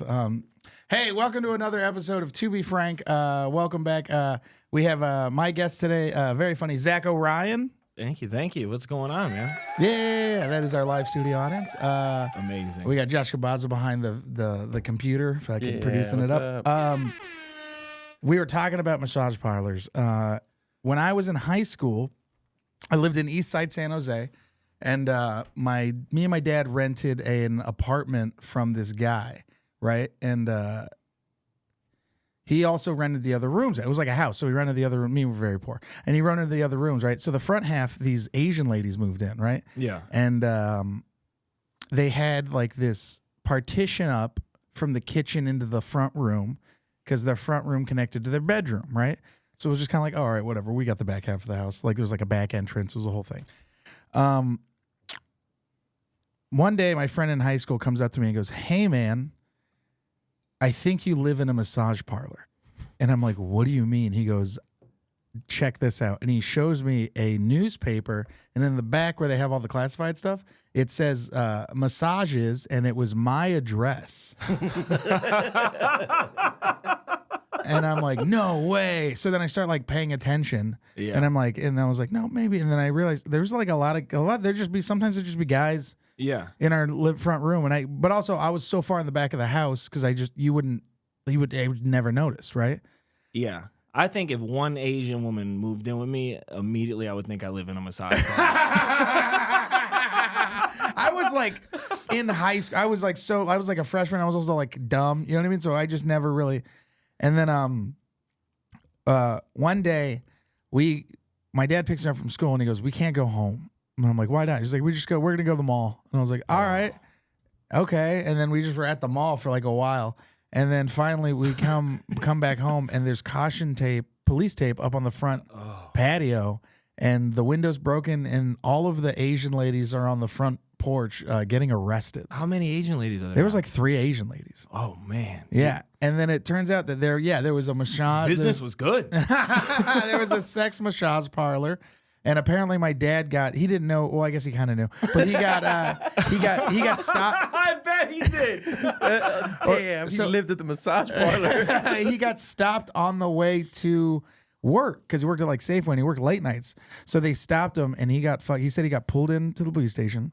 with. Hey, welcome to another episode of To Be Frank. Welcome back. We have my guest today, very funny, Zako Ryan. Thank you. What's going on, man? Yeah, that is our live studio audience. Amazing. We got Josh Kabaza behind the computer, fucking producing it up. We were talking about massage parlors. When I was in high school, I lived in East Side San Jose, and me and my dad rented an apartment from this guy, right? And he also rented the other rooms. It was like a house, so he rented the other room. Me, we're very poor, and he rented the other rooms, right? So the front half, these Asian ladies moved in, right? Yeah. And they had like this partition up from the kitchen into the front room because their front room connected to their bedroom, right? So it was just kind of like, oh, all right, whatever. We got the back half of the house. Like there was like a back entrance. It was a whole thing. One day, my friend in high school comes up to me and goes, "Hey, man, I think you live in a massage parlor." And I'm like, "What do you mean?" He goes, "Check this out." And he shows me a newspaper, and in the back where they have all the classified stuff, it says massages, and it was my address. And I'm like, no way. So then I start like paying attention, and I'm like, and I was like, no, maybe. And then I realized there's like a lot. Sometimes there'd just be guys, in our front room, but also I was so far in the back of the house because I would never notice, right? Yeah. I think if one Asian woman moved in with me, immediately I would think I live in a massage parlor. I was like in high school. I was like a freshman. I was also like dumb. You know what I mean? So I just never really. And then one day my dad picks me up from school and he goes, "We can't go home." And I'm like, "Why not?" He's like, we're going to go to the mall." And I was like, "All right, okay." And then we just were at the mall for like a while. And then finally we come back home and there's caution tape, police tape up on the front patio, and the window's broken and all of the Asian ladies are on the front porch getting arrested. How many Asian ladies are there? There was like 3 Asian ladies. Oh, man. Yeah. And then it turns out that there was a massage. Business was good. There was a sex massage parlor. And apparently my dad he didn't know, well, I guess he kind of knew, but he got stopped. I bet he did. Damn, he lived at the massage parlor. He got stopped on the way to work because he worked at like Safeway and he worked late nights. So they stopped him and he said he got pulled into the police station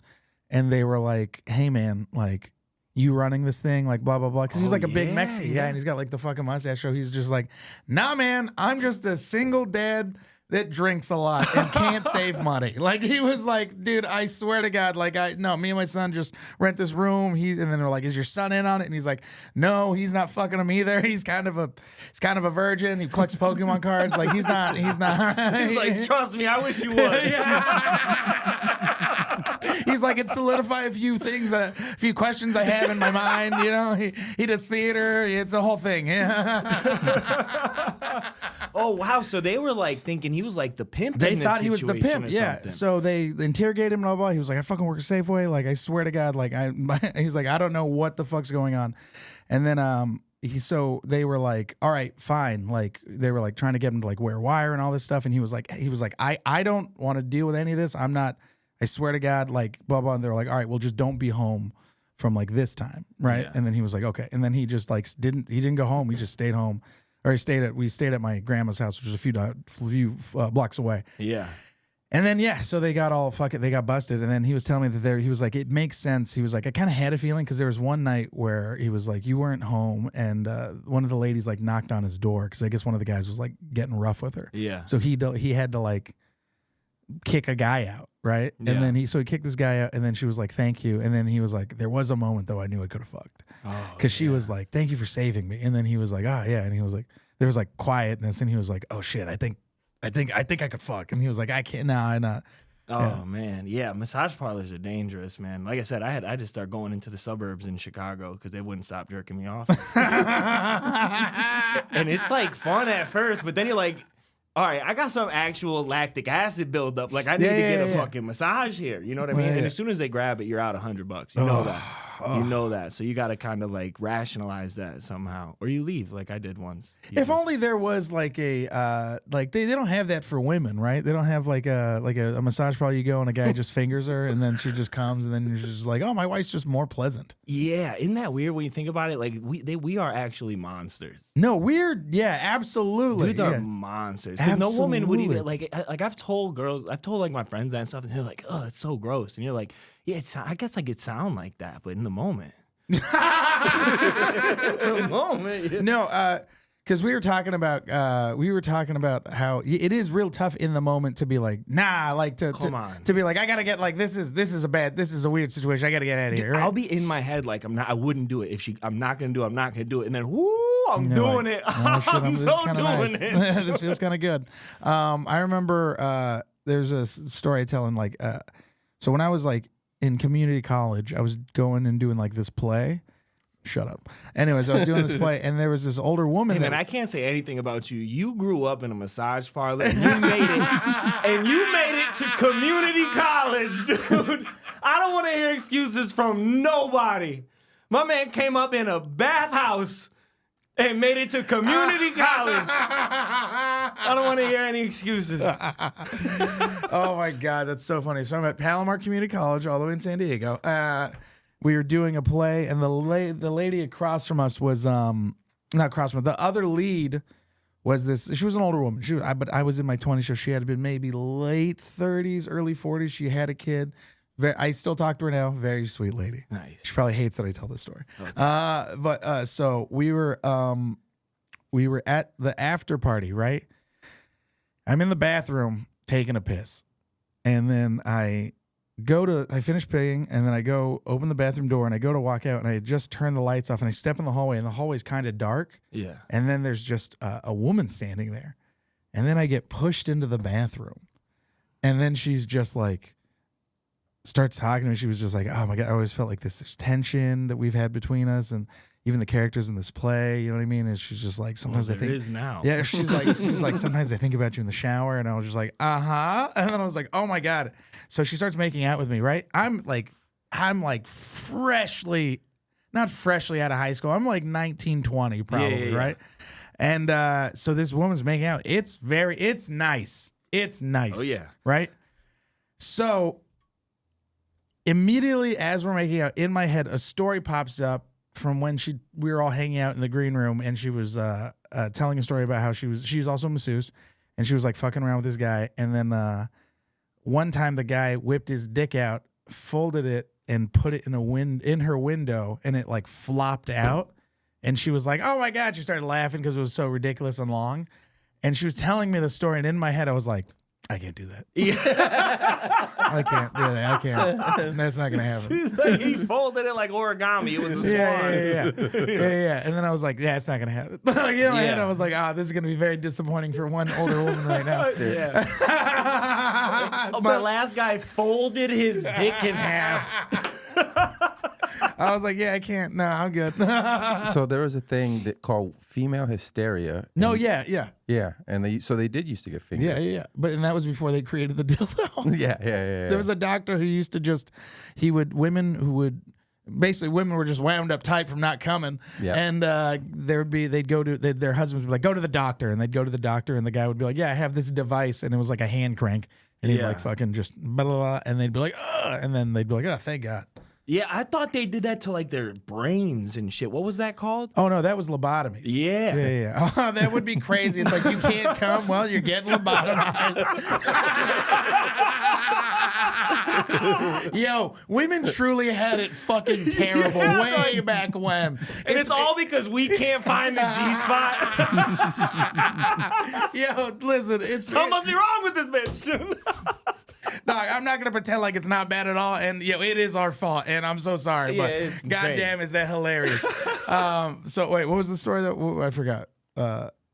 and they were like, "Hey man, like, you running this thing, like blah, blah, blah." Because he was like a big Mexican guy and he's got like the fucking mustache. So he's just like, "Nah, man, I'm just a single dad that drinks a lot and can't save money." Like he was like, "Dude, I swear to God, like me and my son just rent this room." And then they're like, "Is your son in on it?" And he's like, "No, he's not fucking him either. He's kind of a virgin. He collects Pokemon cards. Like he's not." He's like, "Trust me, I wish you would." He's like, "It solidified a few things, a few questions I have in my mind." You know, he does theater. It's a whole thing. Yeah. Oh, wow. So they were like thinking he was like the pimp. They thought he was the pimp. Yeah. Something. So they interrogated him, blah, blah. He was like, "I fucking work at Safeway. Like, I swear to God, like, he's like, I don't know what the fuck's going on." And then, they were like, "All right, fine." Like, they were like trying to get him to like wear wire and all this stuff. And he was like, I don't want to deal with any of this. I swear to God, like, blah, blah. And they were like, "All right, well, just don't be home from like this time." Right. Yeah. And then he was like, "Okay." And then he just like didn't go home. He just stayed home. Or we stayed at my grandma's house, which was a few blocks away. Yeah. And then, so they got they got busted. And then he was telling me that he was like, it makes sense. He was like, I kind of had a feeling because there was one night where he was like, you weren't home. And one of the ladies like knocked on his door because I guess one of the guys was like getting rough with her. Yeah. So he had to like kick a guy out. Right. Yeah. And then he kicked this guy out and then she was like, "Thank you." And then he was like, there was a moment though I knew I could have fucked. Because she was like, "Thank you for saving me." And then he was like, "Ah, yeah." And he was like, there was like quietness and he was like, "Oh shit, I think I could fuck." And he was like, "I can't now, I'm not." Oh man. Yeah. Massage parlors are dangerous, man. Like I said, I just start going into the suburbs in Chicago because they wouldn't stop jerking me off. And it's like fun at first, but then you're like, all right, I got some actual lactic acid buildup. Like I need to get a fucking massage here. You know what I mean? And as soon as they grab it, you're out $100. You know that. You know that. So you got to kind of like rationalize that somehow. Or you leave like I did once. If only there was like a like they don't have that for women, right? They don't have like a massage parlor you go and a guy just fingers her and then she just comes and then you're just like, oh, my wife's just more pleasant. Yeah, isn't that weird when you think about it? Like we are actually monsters. No, weird. Yeah, absolutely. Dudes are monsters. 'Cause no woman would even like I've told like my friends that and stuff, and they're like, oh, it's so gross. And you're like, yeah, I guess I could sound like that, but in the moment. In the moment. Yeah. No, because we were talking about how it is real tough in the moment to be like, nah, like to be like, I gotta get like this is a weird situation. I gotta get out of here. Right? I'll be in my head like I wouldn't do it I'm not gonna do it, and then I'm doing it. I'm so doing it. This feels kind of good. I remember there's a story telling like so when I was like in community college, I was going and doing like this play. Shut up. Anyways, I was doing this play, and there was this older woman. Hey, man, I can't say anything about you. You grew up in a massage parlor, and you made it to community college, dude. I don't want to hear excuses from nobody. My man came up in a bathhouse and made it to community college. I don't want to hear any excuses. Oh my God, that's so funny. So I'm at Palomar Community College, all the way in San Diego. We were doing a play, and the lady across from us was not across from us. The other lead was this. She was an older woman. But I was in my 20s, so she had been maybe late 30s, early 40s. She had a kid. I still talk to her now. Very sweet lady. Nice. She probably hates that I tell this story. Okay. So we were at the after party, right? I'm in the bathroom taking a piss, and then I finish peeing, and then I go open the bathroom door, and I go to walk out, and I just turn the lights off, and I step in the hallway, and the hallway's kind of dark. Yeah. And then there's just a woman standing there, and then I get pushed into the bathroom, and then she's just like starts talking to me. She was just like, oh my God, I always felt like there's tension that we've had between us, and even the characters in this play, you know what I mean? And she's just like, sometimes I think it is now. Yeah, she's like, sometimes I think about you in the shower, and I was just like, and then I was like, oh my God. So she starts making out with me, right? I'm like not freshly out of high school. I'm like 19, 20 probably, yeah. Right? And so this woman's making out. It's nice. It's nice. Oh yeah. Right? So immediately as we're making out, in my head, a story pops up from when we were all hanging out in the green room, and she was telling a story about how she's also a masseuse, and she was like fucking around with this guy, and then one time the guy whipped his dick out, folded it, and put it in her window, and it like flopped out, and she was like, oh my God. She started laughing because it was so ridiculous and long, and she was telling me the story, and in my head I was like, I can't do that. Yeah. I can't do that. I can't. That's not gonna happen. He folded it like origami. It was a swan. Yeah. And then I was like, yeah, it's not gonna happen. In my head, I was like, this is gonna be very disappointing for one older woman right now. Yeah. My last guy folded his dick in half. I was like, yeah, I can't. No, I'm good. So there was a thing called female hysteria. No, yeah. Yeah, and they did used to get fingered. Yeah. And that was before they created the dildo. Yeah. There was a doctor who used to women were just wound up tight from not coming. Yeah. And their husbands would be like, go to the doctor. And they'd go to the doctor, and the guy would be like, yeah, I have this device. And it was like a hand crank. And he'd like fucking just blah, blah, blah. And they'd be like, ugh. And then they'd be like, oh, thank God. Yeah, I thought they did that to like their brains and shit. What was that called? Oh no, that was lobotomies. Yeah. Oh, that would be crazy. It's like you can't come. Well, you're getting lobotomized. Yo, women truly had it fucking terrible way back when. And it's all because we can't find the G-spot. Yo, listen, something must be wrong with this bitch. No, I'm not gonna pretend like it's not bad at all, and it is our fault, and I'm so sorry. Yeah, but it's goddamn, is that hilarious? So wait, what was the story that I forgot?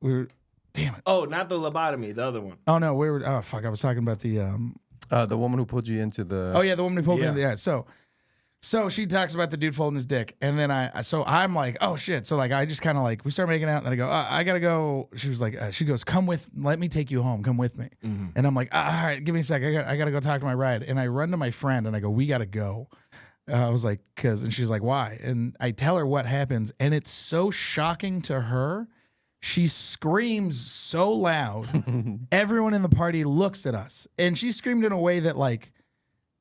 We were, damn it. Oh, not the lobotomy, the other one. Oh no, we were. Oh fuck, I was talking about the woman who pulled you into the. Oh yeah, the woman who pulled me into. Yeah, so she talks about the dude folding his dick, and then I'm like, oh shit. So like I just kind of like we start making out, and then I go, I gotta go. She was like, she goes, let me take you home, come with me. And I'm like, all right, give me a sec, I gotta go talk to my ride. And I run to my friend, and I go, we gotta go. I was like, and she's like, why? And I tell her what happens, and it's so shocking to her. She screams so loud. Everyone in the party looks at us, and she screamed in a way that like,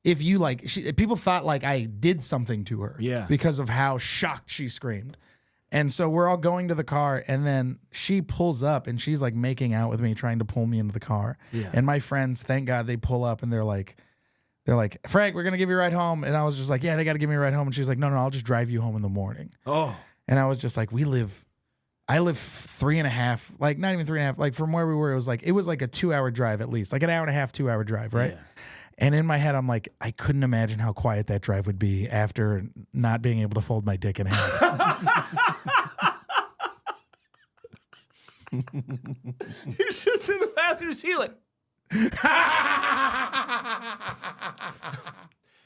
if you like, people thought like I did something to her, because of how shocked she screamed. And so we're all going to the car, and then she pulls up, and she's like making out with me, trying to pull me into the car. Yeah. And my friends, thank God, they pull up, and they're like, Frank, we're gonna give you a ride home. And I was just like, yeah, they got to give me a ride home. And she's like, no, I'll just drive you home in the morning. Oh. And I was just like, I live 3.5, like not even 3.5, like from where we were, it was like a 2-hour drive at least, like an hour and a half, 2-hour drive, right? Yeah. And in my head, I'm like, I couldn't imagine how quiet that drive would be after not being able to fold my dick in half. You're just in the passenger seat, like.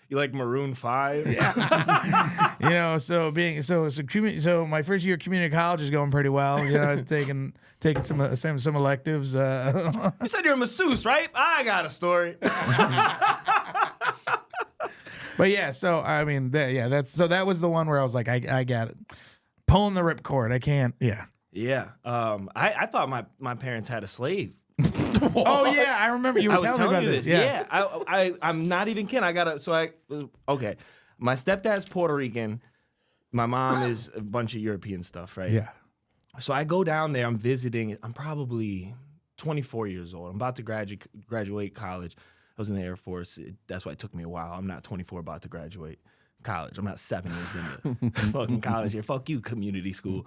You like Maroon 5? Yeah. You know, so my first year of community college is going pretty well. You know, taking some electives. You said you're a masseuse, right? I got a story. But yeah, so I mean, that was the one where I was like, I got it. Pulling the ripcord. I can't. Yeah. Yeah. I thought my parents had a slave. Oh yeah, I remember you were telling me about this. Yeah, I'm not even kidding. Okay, my stepdad's Puerto Rican. My mom is a bunch of European stuff, right? Yeah. So I go down there. I'm visiting. I'm probably 24 years old. I'm about to graduate college. I was in the Air Force. That's why it took me a while. I'm not 24, about to graduate college. I'm not 7 years into fucking college here. Fuck you, community school.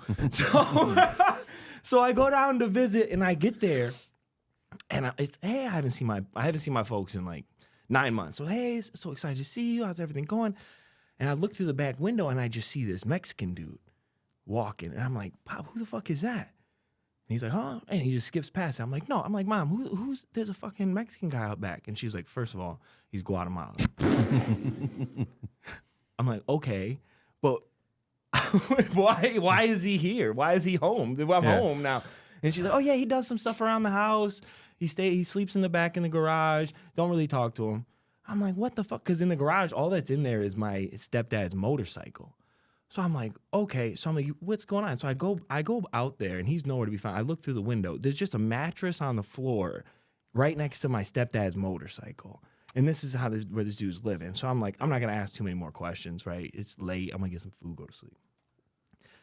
So I go down to visit, and I get there. And I haven't seen my folks in like 9 months. So hey, so excited to see you. How's everything going? And I look through the back window, and I just see this Mexican dude walking, and I'm like, Pop, who the fuck is that? And he's like, huh? And he just skips past it. I'm like, no. I'm like, Mom, who's? There's a fucking Mexican guy out back. And she's like, first of all, he's Guatemalan. I'm like, okay, but why is he here? Why is he home? I'm home now. And she's like, oh yeah, he does some stuff around the house. He sleeps in the back in the garage. Don't really talk to him. I'm like, what the fuck? Because in the garage, all that's in there is my stepdad's motorcycle. So I'm like, okay. So I'm like, what's going on? So I go out there, and he's nowhere to be found. I look through the window. There's just a mattress on the floor right next to my stepdad's motorcycle. And this is where this dude's living. So I'm like, I'm not going to ask too many more questions, right? It's late. I'm going to get some food, go to sleep.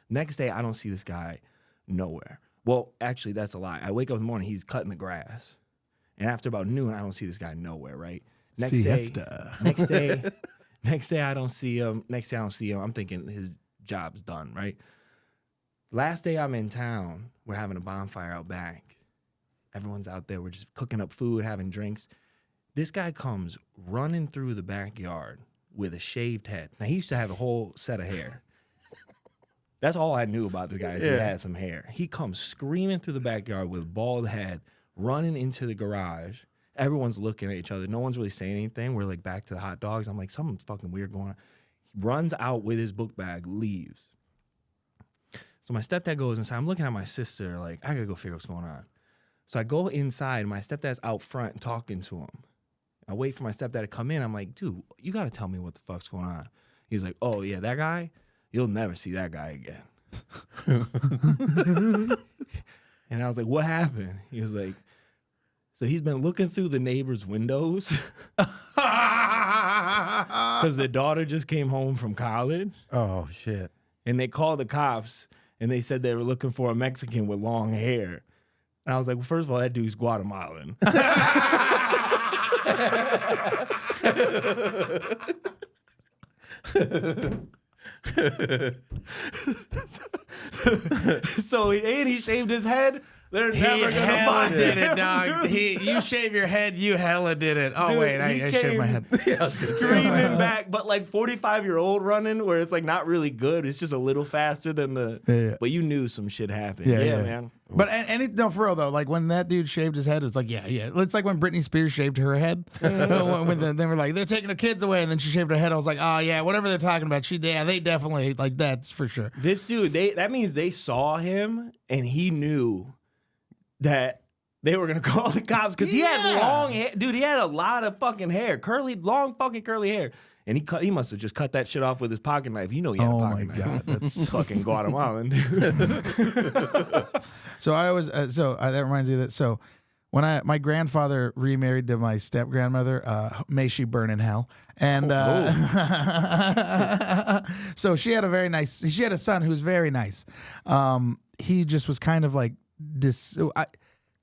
Next day, I don't see this guy nowhere. Well, actually, that's a lie. I wake up in the morning, he's cutting the grass. And after about noon, I don't see this guy nowhere, right? Next day, I don't see him. I'm thinking his job's done, right? Last day I'm in town, we're having a bonfire out back. Everyone's out there. We're just cooking up food, having drinks. This guy comes running through the backyard with a shaved head. Now, he used to have a whole set of hair. That's all I knew about this guy is he had some hair. He comes screaming through the backyard with bald head, running into the garage. Everyone's looking at each other. No one's really saying anything. We're like back to the hot dogs. I'm like, something fucking weird going on. He runs out with his book bag, leaves. So my stepdad goes inside. I'm looking at my sister like, I gotta go figure out what's going on. So I go inside. My stepdad's out front talking to him. I wait for my stepdad to come in. I'm like, dude, you gotta tell me what the fuck's going on. He's like, oh yeah, that guy? You'll never see that guy again. And I was like, what happened? He was like, so he's been looking through the neighbors' windows because their daughter just came home from college. Oh, shit. And they called the cops, and they said they were looking for a Mexican with long hair. And I was like, well, first of all, that dude's Guatemalan. So he shaved his head. They're never gonna find did it, dog. You shave your head, you hella did it. Oh, dude, wait, I shaved my head. Screaming back, but like 45-year-old running, where it's like not really good. It's just a little faster than the. Yeah. But you knew some shit happened. Yeah, man. But no, for real though, like when that dude shaved his head, it's like yeah. It's like when Britney Spears shaved her head. When they were like, they're taking the kids away, and then she shaved her head. I was like, oh yeah, whatever they're talking about. They definitely like that's for sure. This dude, that means they saw him, and he knew that they were gonna call the cops because he had long hair. Dude, he had a lot of fucking hair, long fucking curly hair. And he must have just cut that shit off with his pocket knife. You know he had a pocket knife. Oh my God, that's fucking Guatemalan. So I was that reminds me of that. So when my grandfather remarried to my step grandmother, may she burn in hell. And so she had a son who was very nice. He just was kind of like this.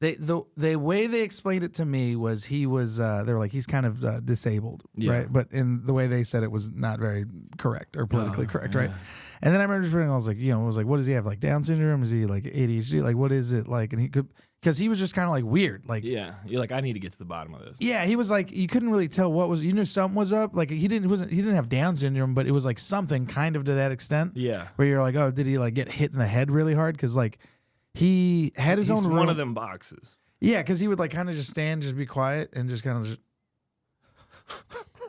The way they explained it to me was they were like, he's kind of disabled, right? But in the way they said it was not very correct or politically correct, right? And then I remember just reading, I was like, what does he have? Like Down syndrome? Is he like ADHD? Like, what is it like? And he could, because he was just kind of like weird. Like, yeah, you're like, I need to get to the bottom of this. Yeah, he was like, you couldn't really tell what was, you knew something was up. Like he didn't have Down syndrome, but it was like something kind of to that extent. Yeah. Where you're like, oh, did he like get hit in the head really hard? Because like he had his own room. One of them boxes. Yeah, because he would like kind of just stand, just be quiet, and just kind of just,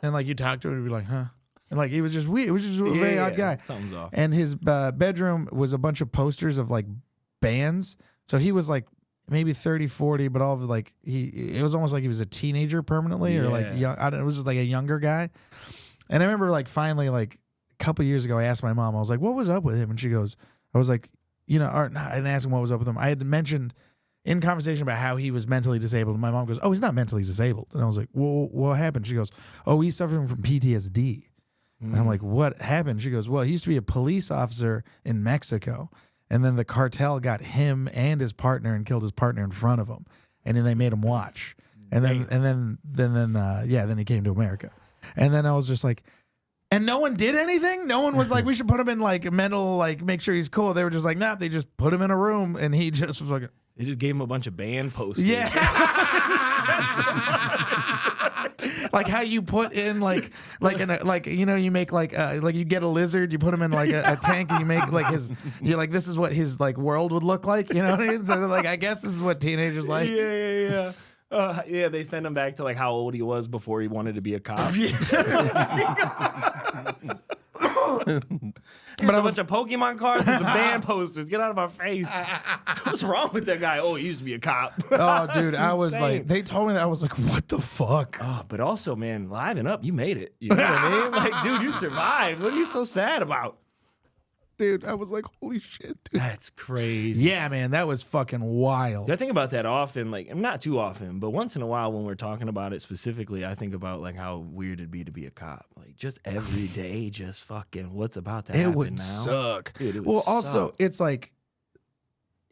and like you talk to him, and be like, huh. And like he was just weird. It was just a very odd guy. Something's off. And his bedroom was a bunch of posters of like bands. So he was like maybe 30, 40, but all of like it was almost like he was a teenager permanently, or like young. I don't know, it was just like a younger guy. And I remember like finally like a couple years ago, I asked my mom, I was like, what was up with him? And she goes, I was like, or not, I didn't ask him what was up with him. I had mentioned in conversation about how he was mentally disabled. And my mom goes, oh, he's not mentally disabled. And I was like, well, what happened? She goes, oh, he's suffering from PTSD. And I'm like, what happened? She goes, well, he used to be a police officer in Mexico. And then the cartel got him and his partner and killed his partner in front of him. And then they made him watch. And then he came to America. And then I was just like, and no one did anything? No one was like, we should put him in like mental, like make sure he's cool. They were just like, nah, they just put him in a room and he just was like, they just gave him a bunch of band posters. Yeah. Like how you put in you make like you get a lizard, you put him in like a tank, and you make like you're like, this is what his like world would look like, you know what I mean? So like, I guess this is what teenagers like. Yeah. They send him back to like how old he was before he wanted to be a cop. But a bunch of Pokemon cards and some band posters. Get out of our face. What's wrong with that guy? Oh, he used to be a cop. Oh, dude, I was like, they told me that. I was like, what the fuck? Oh, but also, man, liven up. You made it. You know what I mean? Like, dude, you survived. What are you so sad about? Dude, I was like, holy shit, dude. That's crazy. Yeah, man, that was fucking wild. I think about that often, like, not too often, but once in a while when we're talking about it specifically, I think about like how weird it'd be to be a cop. Like just every day, just fucking what's about to happen now. It would suck. Dude, it would suck. Also, it's like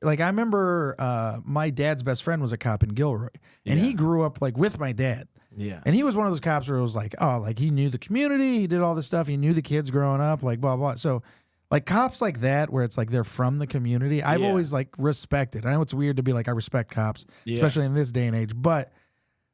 I remember my dad's best friend was a cop in Gilroy, and he grew up like with my dad. Yeah. And he was one of those cops where it was like, oh, like he knew the community, he did all this stuff, he knew the kids growing up, like blah, blah. So like cops like that, where it's like they're from the community, I've always like respected. I know it's weird to be like, I respect cops, especially in this day and age, but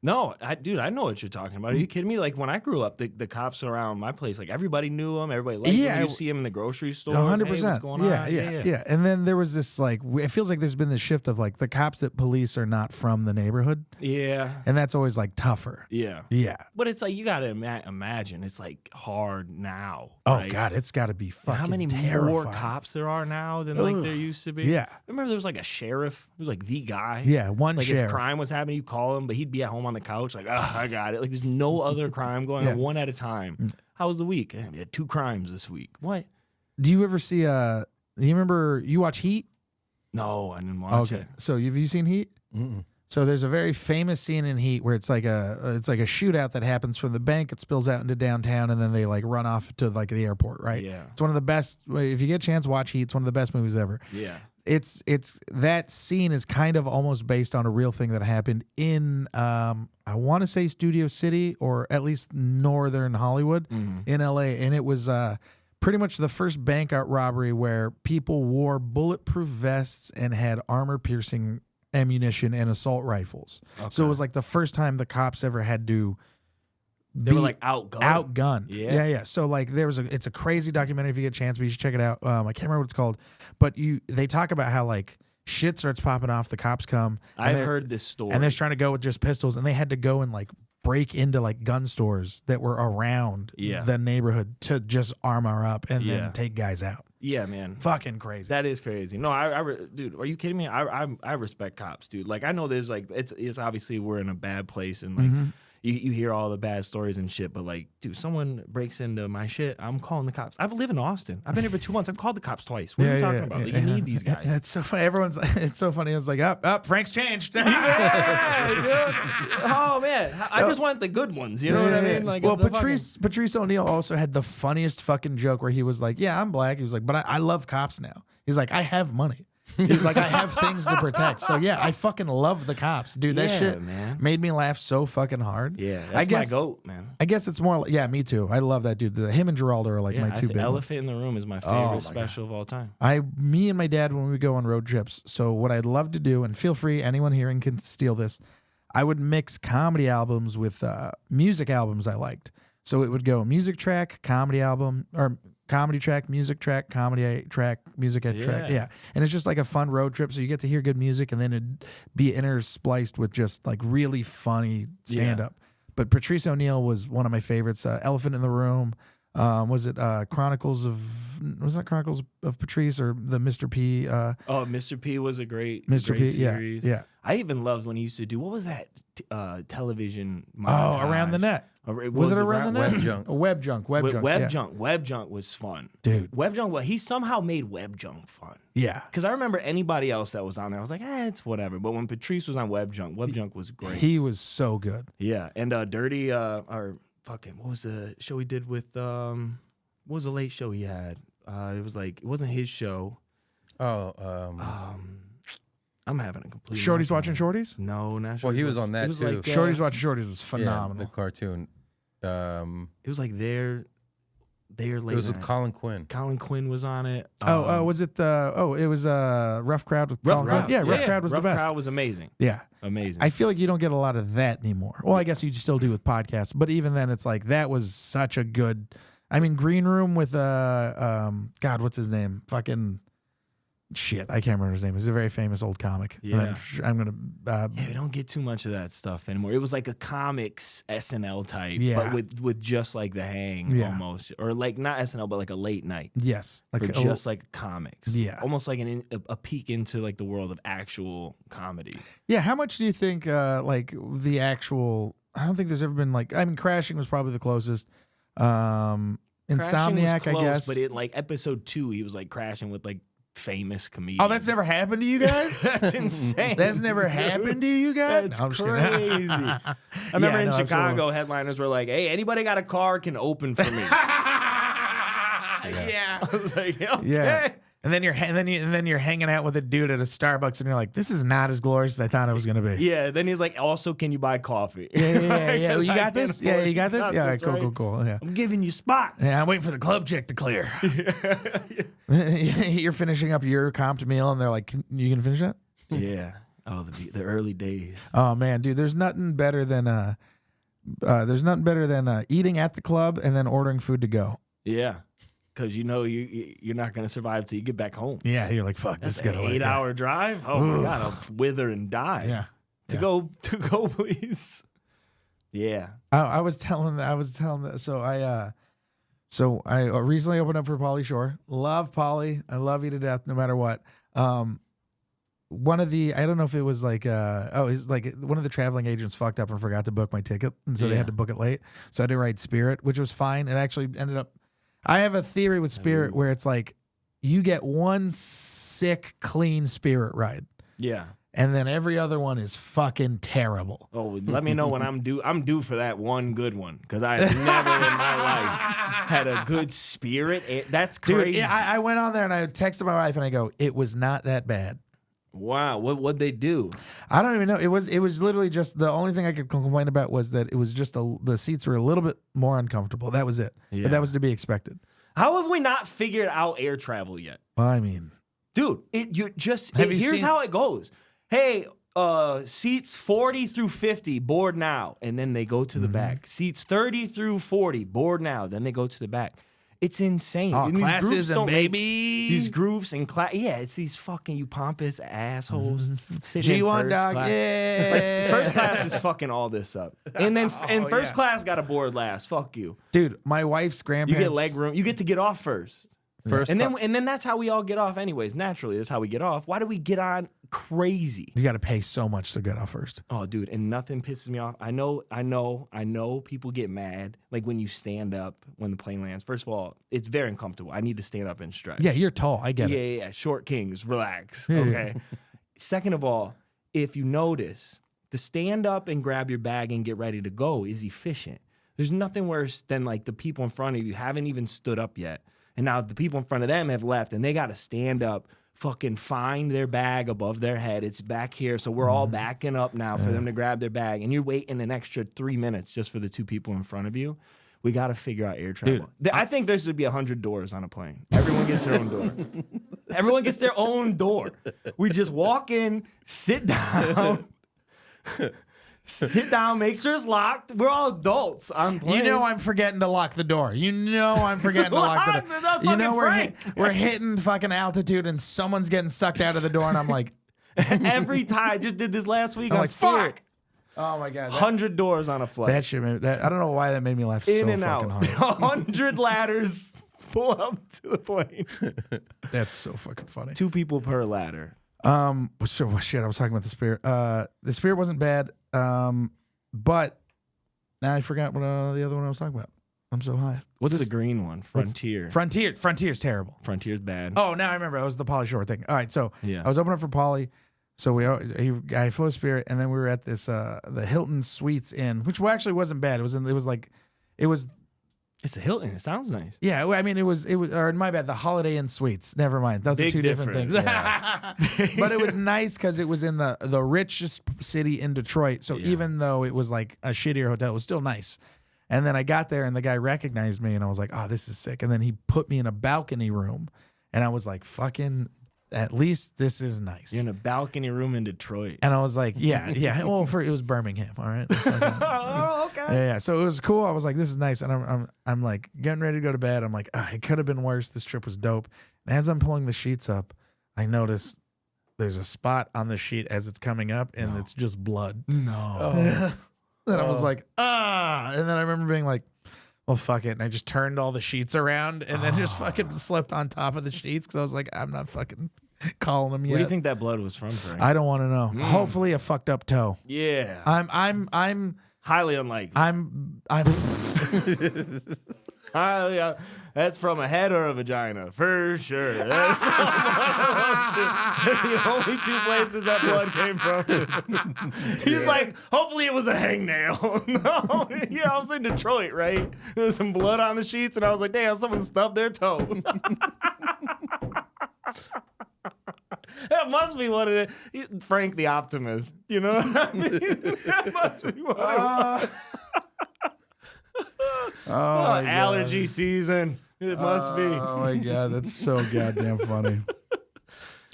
no, dude, I know what you're talking about. Are you kidding me? Like when I grew up, the cops around my place, like everybody knew them, everybody liked them. You see them in the grocery store. 100%. Hey, what's going on? Yeah. And then there was this like, it feels like there's been this shift of like the cops that police are not from the neighborhood. Yeah. And that's always like tougher. Yeah. Yeah. But it's like, you got to imagine, it's like hard now. Oh, right? God, it's got to be fucking how many terrifying. more cops there are now than like there used to be? Yeah. Remember there was like a sheriff who was like the guy. Yeah, one like sheriff. If crime was happening, you call him, but he'd be at home on the couch like, oh, I got it. Like there's no other crime going on, one at a time. How was the week? We had 2 crimes this week. What? Do you ever see do you remember, you watch Heat? No, I didn't watch it. So have you seen Heat? Mm-mm. So there's a very famous scene in Heat where it's like a shootout that happens from the bank. It spills out into downtown, and then they like run off to like the airport, right? Yeah. It's one of the best. If you get a chance, watch Heat. It's one of the best movies ever. Yeah. It's that scene is kind of almost based on a real thing that happened in I want to say Studio City, or at least northern Hollywood in LA, and it was pretty much the first bank robbery where people wore bulletproof vests and had armor piercing ammunition and assault rifles. Okay. So it was like the first time the cops ever had to They were like outgunned. Yeah. So like it's a crazy documentary. If you get a chance, but you should check it out. I can't remember what it's called, but they talk about how like shit starts popping off. The cops come. I've heard this story. And they're trying to go with just pistols, and they had to go and like break into like gun stores that were around the neighborhood to just armor up and then take guys out. Yeah, man. Fucking crazy. That is crazy. No, dude, are you kidding me? I respect cops, dude. Like I know there's like it's obviously we're in a bad place, and like you hear all the bad stories and shit, but like, dude, someone breaks into my shit, I'm calling the cops. I live in Austin. I've been here for 2 months. I've called the cops twice. What are you talking about? Like, you need these guys. It's so funny. It's so funny. It's like, up, Frank's changed. Yeah, dude. Oh man, I just want the good ones. You know what I mean? Like, well, Patrice O'Neal also had the funniest fucking joke where he was like, "Yeah, I'm black." He was like, "But I love cops now." He's like, "I have money." He's like, "I have things to protect." So yeah, I fucking love the cops, dude. That shit made me laugh so fucking hard. Yeah, that's my goat, man. I guess it's more. Yeah, me too. I love that dude. Him and Geraldo are like my two big. Elephant in the Room is my favorite special of all time. Me and my dad when we go on road trips. So what I'd love to do, and feel free, anyone hearing can steal this. I would mix comedy albums with music albums I liked. So it would go music track, comedy album, or comedy track, music track, comedy track, music track. Yeah. And it's just like a fun road trip. So you get to hear good music and then it'd be interspliced with just like really funny stand up. But Patrice O'Neal was one of my favorites. Elephant in the Room. Was it Chronicles of Patrice or the Mr. P? Mr. P was a great series. Yeah. I even loved when he used to do, what was that television montage? Around the Net. Was it Around the Net? Web Junk. Web Junk was fun. Dude. Web Junk, he somehow made Web Junk fun. Yeah. Because I remember anybody else that was on there, I was like, it's whatever. But when Patrice was on Web Junk was great. He was so good. Yeah. And Dirty, what was the show he did with, what was the late show he had? It wasn't his show. I'm having a complete. Shorty's Watching Shorties? No, not Shorty's. Well, he was on that too. Like, Shorty's Watching Shorties was phenomenal. Yeah, the cartoon. It was like their late. It was with Colin Quinn. Colin Quinn was on it. Was it it was Rough Crowd with Colin Quinn? Yeah, Rough Crowd was the best. Rough Crowd was amazing. Yeah. Amazing. I feel like you don't get a lot of that anymore. Well, I guess you still do with podcasts, but even then it's like that was such a good. I mean, Green Room with God, what's his name? Fucking shit, I can't remember his name. He's a very famous old comic. Yeah, I'm gonna. We don't get too much of that stuff anymore. It was like a comics SNL type, but with just like the hang almost, or like not SNL, but like a late night. Yes, like just like comics. Yeah, almost like a peek into like the world of actual comedy. Yeah, how much do you think like the actual? I don't think there's ever been like. I mean, Crashing was probably the closest. Insomniac, close, I guess. But it like episode 2, he was like crashing with like famous comedians. Oh, that's never happened to you guys? That's insane. That's never happened to you guys? That's crazy. I remember in Chicago, headliners were like, "Hey, anybody got a car can open for me." Yeah. I was like, okay. Yeah. And then you're hanging out with a dude at a Starbucks, and you're like, "This is not as glorious as I thought it was gonna be." Yeah. Then he's like, "Also, can you buy coffee?" Yeah. You got this? Yeah, you got this? Yeah, cool. Yeah. I'm giving you spots. Yeah, I'm waiting for the club check to clear. You're finishing up your comped meal, and they're like, "You can finish that?" Yeah. Oh, the early days. Oh man, dude, there's nothing better than eating at the club and then ordering food to go. Yeah. Because you know you're not going to survive till you get back home. Yeah, you're like, fuck, that's this is an 8-hour drive. Oh my God, I'll wither and die. Yeah, to go, please. Yeah. I was telling that. So I recently opened up for Pauly Shore. Love Pauly. I love you to death, no matter what. One of the, I don't know if it was like, it's like one of the traveling agents fucked up and forgot to book my ticket, and so they had to book it late. So I had to ride Spirit, which was fine. It actually ended up. I have a theory with Spirit where it's like you get one sick, clean Spirit ride. Yeah. And then every other one is fucking terrible. Oh, let me know when I'm due. I'm due for that one good one because I never in my life had a good Spirit. That's crazy. Dude, I went on there and I texted my wife and I go, it was not that bad. Wow, what'd they do? I don't even know. It was literally just the only thing I could complain about was that it was just the seats were a little bit more uncomfortable. That was it. Yeah. But that was to be expected. How have we not figured out air travel yet? I mean, dude, here's how it goes. Hey, seats 40 through 50, board now, and then they go to the back. Seats 30 through 40, board now, then they go to the back. It's insane. Oh, classism, baby. These groups and class. Yeah, it's these fucking you pompous assholes. G1 dog. Class. Yeah. Like, first class is fucking all this up. And then first class got a board last. Fuck you. Dude, my wife's grandparents. You get leg room. You get to get off first. And then that's how we all get off anyways. Naturally, that's how we get off. Why do we get on crazy? You got to pay so much to get off first. Oh, dude, and nothing pisses me off. I know people get mad like when you stand up when the plane lands. First of all, it's very uncomfortable. I need to stand up and stretch. Yeah, you're tall. I get it. Yeah. Short kings, relax. Yeah. Okay. Second of all, if you notice, to stand up and grab your bag and get ready to go is efficient. There's nothing worse than like the people in front of you haven't even stood up yet. And now the people in front of them have left and they got to stand up, fucking find their bag above their head. It's back here. So we're all backing up now for them to grab their bag. And you're waiting an extra 3 minutes just for the two people in front of you. We got to figure out air travel. Dude, I think there should be 100 doors on a plane. Everyone gets their own door. Everyone gets their own door. We just walk in, sit down. Sit down, make sure it's locked. We're all adults on plane. You know I'm forgetting to lock the door. You know I'm forgetting to lock the door. You know we're hitting fucking altitude and someone's getting sucked out of the door and I'm like... Every time. I just did this last week. I'm on like, Spirit. fuck! Oh my God. 100 doors on a flight. That shit made I don't know why that made me laugh In so and fucking out. hard. 100 ladders pull up to the plane. That's so fucking funny. 2 people per ladder. So shit, I was talking about the Spirit. The Spirit wasn't bad, but now I forgot what the other one I was talking about. I'm so high. What's the green one? Frontier. Frontier's terrible. Frontier's bad. Oh, now I remember. It was the Pauly Shore thing. All right, so Yeah. I was opening up for Pauly. So I flew Spirit, and then we were at this the Hilton Suites Inn, which actually wasn't bad. It was It's a Hilton. It sounds nice. yeah. I mean, it was or my bad. The Holiday Inn Suites. Never mind. Those are Big two different things. difference. But it was nice because it was in the richest city in Detroit. So even though it was like a shittier hotel, it was still nice. And then I got there and the guy recognized me and I was like, oh, this is sick. And then he put me in a balcony room and I was like, fucking, at least this is nice. You're in a balcony room in Detroit. And I was like, yeah. Well, it was Birmingham, all right. Oh, okay. Yeah. So it was cool. I was like, this is nice. And I'm like getting ready to go to bed. I'm like, it could have been worse. This trip was dope. And as I'm pulling the sheets up, I notice there's a spot on the sheet as it's coming up, and it's just blood. No. Then I was like, and then I remember being like, well, fuck it. And I just turned all the sheets around and then just fucking slept on top of the sheets because I was like, I'm not fucking calling them yet. Where do you think that blood was from, Frank? I don't want to know. Hopefully a fucked up toe. Yeah. I'm highly unlikely. I'm highly, that's from a head or a vagina, for sure. That's the only 2 places that blood came from. He's like, hopefully it was a hangnail. No, yeah, I was in Detroit, right? There was some blood on the sheets, and I was like, damn, someone stubbed their toe. That must be what it is. Frank the optimist, you know what I mean? That must be what it was. Allergy season. It must be. Oh my God, that's so goddamn funny.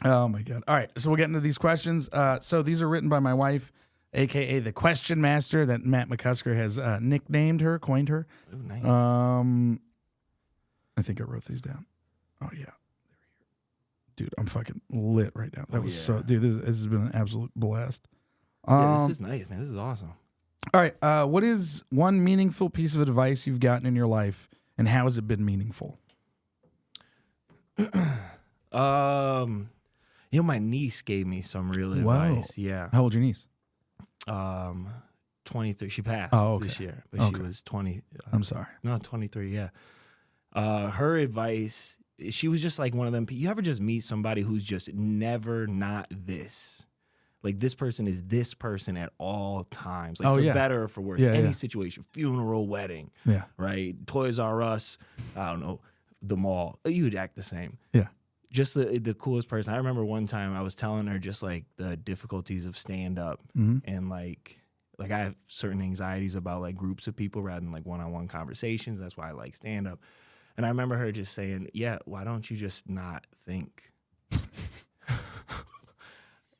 Oh my God. All right, so we'll get into these questions. So these are written by my wife, aka the Question Master, that Matt McCusker has nicknamed her, coined her. Ooh, nice. I think I wrote these down. Oh yeah. Dude, I'm fucking lit right now. That was so, dude, this has been an absolute blast. Yeah, this is nice, man. This is awesome. All right. What is one meaningful piece of advice you've gotten in your life, and how has it been meaningful? My niece gave me some real advice. Yeah. How old your niece? 23. She passed this year, but she was 20. I'm sorry. No, 23. Yeah. Her advice. She was just like one of them. You ever just meet somebody who's just never not this? Like, this person is this person at all times. Like, for better or for worse. Any situation. Funeral, wedding. Yeah. Right? Toys R Us. I don't know. The mall. You would act the same. Yeah. Just the coolest person. I remember one time I was telling her just, like, the difficulties of stand-up. And, like I have certain anxieties about, like, groups of people rather than, like, one-on-one conversations. That's why I like stand-up. And I remember her just saying, yeah, why don't you just not think?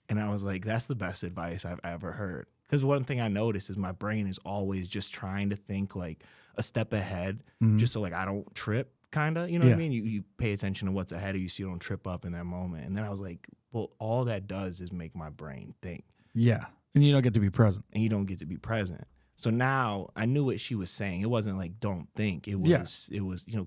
And I was like, that's the best advice I've ever heard. Because one thing I noticed is my brain is always just trying to think like a step ahead, just so like I don't trip, kind of. You know what I mean? You pay attention to what's ahead of you so you don't trip up in that moment. And then I was like, well, all that does is make my brain think. Yeah. And you don't get to be present. And you don't get to be present. So now I knew what she was saying. It wasn't like don't think. It was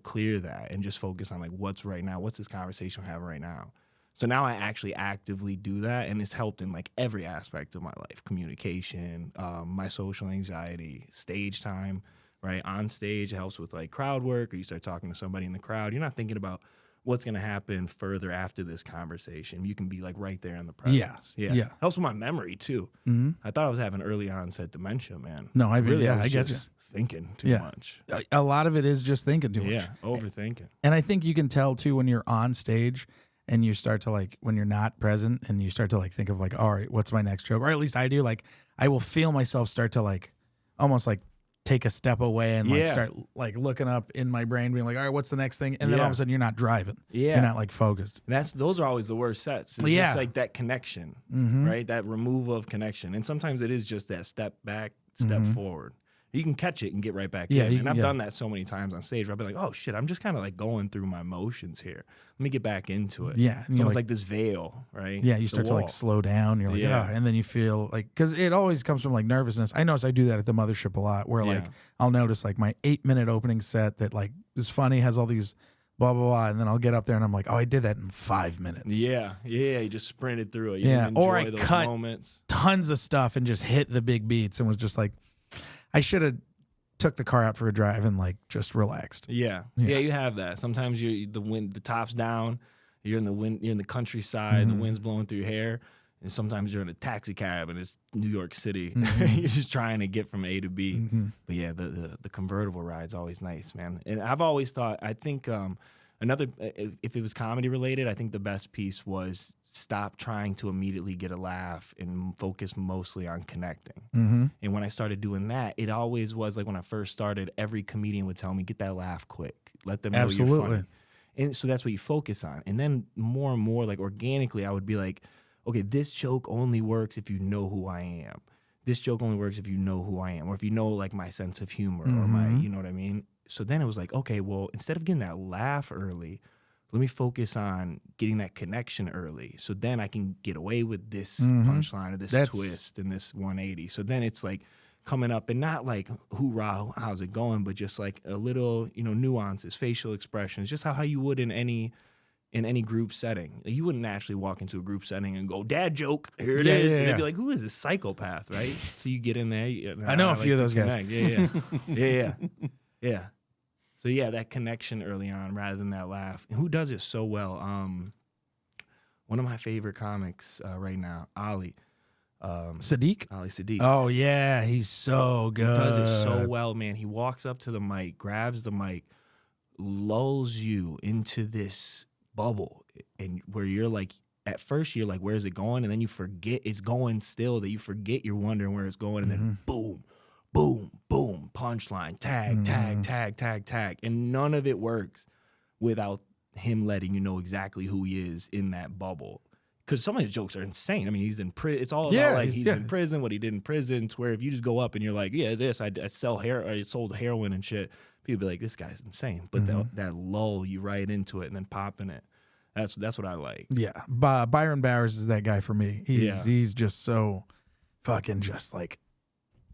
clear that and just focus on like what's right now. What's this conversation we're having right now? So now I actually actively do that, and it's helped in like every aspect of my life: communication, my social anxiety, stage time. Right on stage, it helps with like crowd work, or you start talking to somebody in the crowd. You're not thinking about what's going to happen further after this conversation. You can be like right there in the presence. Yeah. Helps with my memory too. Mm-hmm. I thought I was having early onset dementia, man. No, I really, yeah, I was I get just thinking too Yeah. much. A lot of it is just thinking too much. Yeah, overthinking. And I think you can tell too when you're on stage and you start to like, when you're not present and you start to like think of like, all right, what's my next joke? Or at least I do. Like, I will feel myself start to like, almost like take a step away and like start like looking up in my brain, being like, all right, what's the next thing? And then all of a sudden you're not driving. Yeah. You're not like focused. And those are always the worst sets. It's just like that connection, right? That removal of connection. And sometimes it is just that step back, step forward. You can catch it and get right back in. And I've done that so many times on stage where I've been like, oh shit, I'm just kind of like going through my motions here. Let me get back into it. Yeah. It's almost like this veil, right? Yeah, you start to like slow down. You're like, oh, and then you feel like, because it always comes from like nervousness. I notice I do that at the mothership a lot, where like I'll notice like my 8-minute opening set that like is funny, has all these blah, blah, blah. And then I'll get up there and I'm like, oh, I did that in 5 minutes. Yeah. You just sprinted through it. You yeah. enjoy Or I those cut moments. Tons of stuff and just hit the big beats and was just like, I should have took the car out for a drive and like just relaxed. Yeah, you have that. Sometimes the top's down, you're in the wind, you're in the countryside, the wind's blowing through your hair, and sometimes you're in a taxi cab and it's New York City. You're just trying to get from A to B. But yeah, the convertible ride's always nice, man. And I've always thought, I think if it was comedy related, I think the best piece was stop trying to immediately get a laugh and focus mostly on connecting. And when I started doing that, it always was like when I first started, every comedian would tell me, get that laugh quick. Let them know you're funny. And so that's what you focus on. And then more and more, like organically, I would be like, okay, this joke only works if you know who I am. This joke only works if you know who I am, or if you know like my sense of humor or my, you know what I mean? So then it was like, okay, well, instead of getting that laugh early, let me focus on getting that connection early. So then I can get away with this punchline or this twist and this 180. So then it's like coming up and not like, hoorah, how's it going? But just like a little, nuances, facial expressions, just how you would in any group setting. You wouldn't actually walk into a group setting and go, dad joke, here it is. And they'd be like, who is this psychopath, right? So you get in there. I know a few of those guys. Yeah. So yeah, that connection early on rather than that laugh. And who does it so well? One of my favorite comics right now, Ali. Sadiq? Ali Sadiq. Oh yeah, he's so good. He does it so well, man. He walks up to the mic, grabs the mic, lulls you into this bubble, and where you're like, at first you're like, where's it going? And then you forget it's going still, that you forget you're wondering where it's going, and then boom, boom, boom, punchline, tag. And none of it works without him letting you know exactly who he is in that bubble. Because some of his jokes are insane. I mean, he's in prison. It's all about like he's in prison, what he did in prison. It's where if you just go up and you're like, yeah, I sold heroin and shit. People be like, this guy's insane. But that lull you right into it and then popping it. That's what I like. Yeah, Byron Bowers is that guy for me. He's just so fucking just like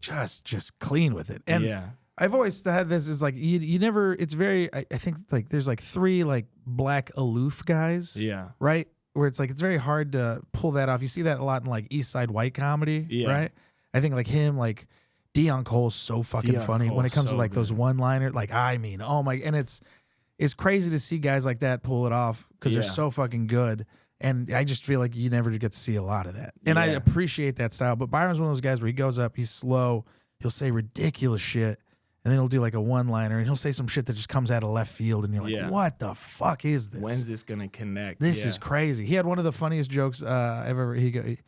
just clean with it. And I've always had this. It's like you never. It's very. I think like there's like 3 like black aloof guys. Yeah. Right. Where it's like it's very hard to pull that off. You see that a lot in like East Side white comedy. Yeah. Right. I think like him, like Deion Cole's so fucking funny when it comes to like those one-liners. Like I mean, oh my, and it's crazy to see guys like that pull it off because they're so fucking good. And I just feel like you never get to see a lot of that. And I appreciate that style. But Byron's one of those guys where he goes up, he's slow, he'll say ridiculous shit, and then he'll do like a one-liner, and he'll say some shit that just comes out of left field, and you're like, what the fuck is this? When's this gonna connect? This is crazy. He had one of the funniest jokes I've ever. He can't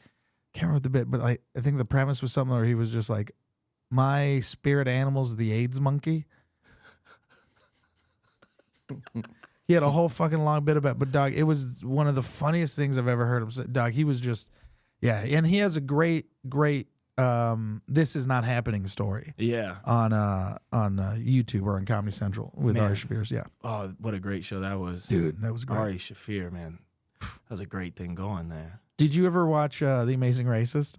remember the bit, but I think the premise was something where he was just like, my spirit animal's the AIDS monkey. He had a whole fucking long bit about, but dog, it was one of the funniest things I've ever heard him say. Dog, he was just, and he has a great This Is Not Happening story. Yeah. On YouTube or on Comedy Central with Ari Shaffir's. Yeah. Oh, what a great show that was. Dude, that was great. Ari Shaffir, man. That was a great thing going there. Did you ever watch The Amazing Racist?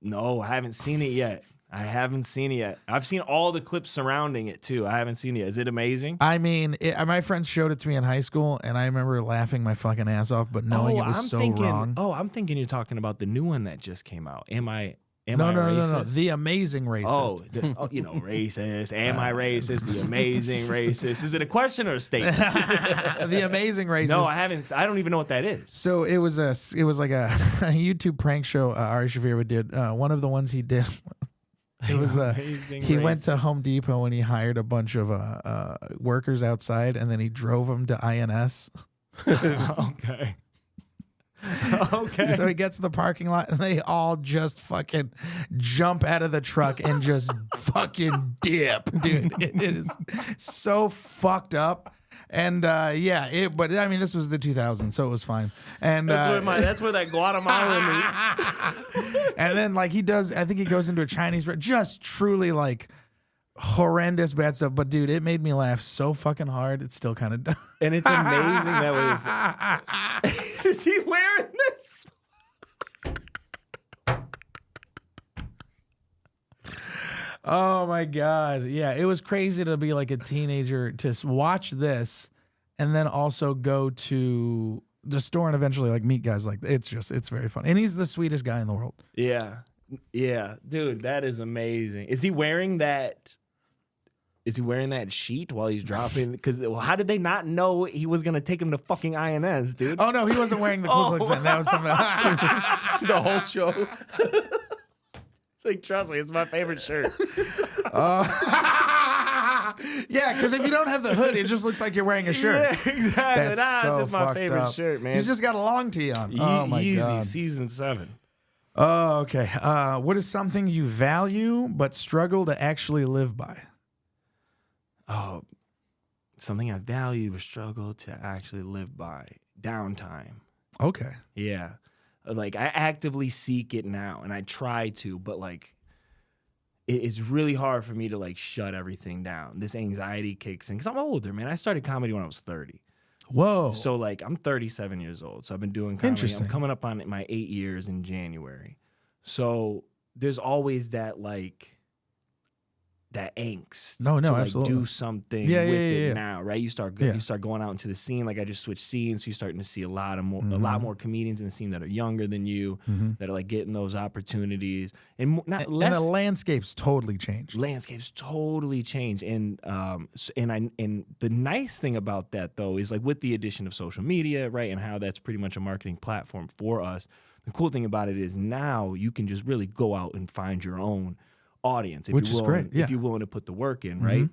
No, I haven't seen it yet. I haven't seen it yet. I've seen all the clips surrounding it too. I haven't seen it yet. Is it amazing? I mean, my friends showed it to me in high school, and I remember laughing my fucking ass off, but knowing it was wrong. Oh, I'm thinking you're talking about the new one that just came out. Am I racist? No. The Amazing Racist. Racist. Am I racist? The Amazing Racist. Is it a question or a statement? The Amazing Racist. No, I haven't. I don't even know what that is. So it was like a YouTube prank show Ari Shaffir did. One of the ones he did. It was he went to Home Depot and he hired a bunch of workers outside, and then he drove them to INS. Okay. Okay. So he gets to the parking lot and they all just fucking jump out of the truck and just fucking dip, dude. It is so fucked up. And but I mean, this was the 2000s, so it was fine. And that's where that Guatemalan. And then like he does, I think he goes into a Chinese, just truly like horrendous bad stuff. But dude, it made me laugh so fucking hard. It's still kind of and it's amazing that was. Is he wearing this? Oh my God. Yeah, it was crazy to be like a teenager to watch this and then also go to the store and eventually like meet guys like it's very fun. And he's the sweetest guy in the world. Yeah. Yeah. Dude, that is amazing. Is he wearing that sheet while he's dropping? Because how did they not know he was going to take him to fucking INS, dude? Oh, no, he wasn't wearing the Ku Klux Klan. That was something. The whole show. Like, trust me, it's my favorite shirt. Yeah, because if you don't have the hood, it just looks like you're wearing a shirt. Yeah, exactly. That's so it's just my favorite up. Shirt, man. He's just got a long tee on. Oh my God. Season 7. Oh, okay. What is something you value but struggle to actually live by? Oh, something I value but struggle to actually live by. Downtime. Okay. Yeah. Like, I actively seek it now, and I try to, but, like, it's really hard for me to, like, shut everything down. This anxiety kicks in, because I'm older, man. I started comedy when I was 30. Whoa. So, like, I'm 37 years old, so I've been doing comedy. Interesting. I'm coming up on my 8 years in January. So there's always that, like, that angst to like absolutely. do something with it now, right? You start going out into the scene. Like I just switched scenes, so you're starting to see a lot more comedians in the scene that are younger than you, that are like getting those opportunities, and the landscape's totally changed. Landscapes totally change, and the nice thing about that though is like with the addition of social media, right, and how that's pretty much a marketing platform for us. The cool thing about it is now you can just really go out and find your own audience, which is great. Yeah. If you're willing to put the work in, right?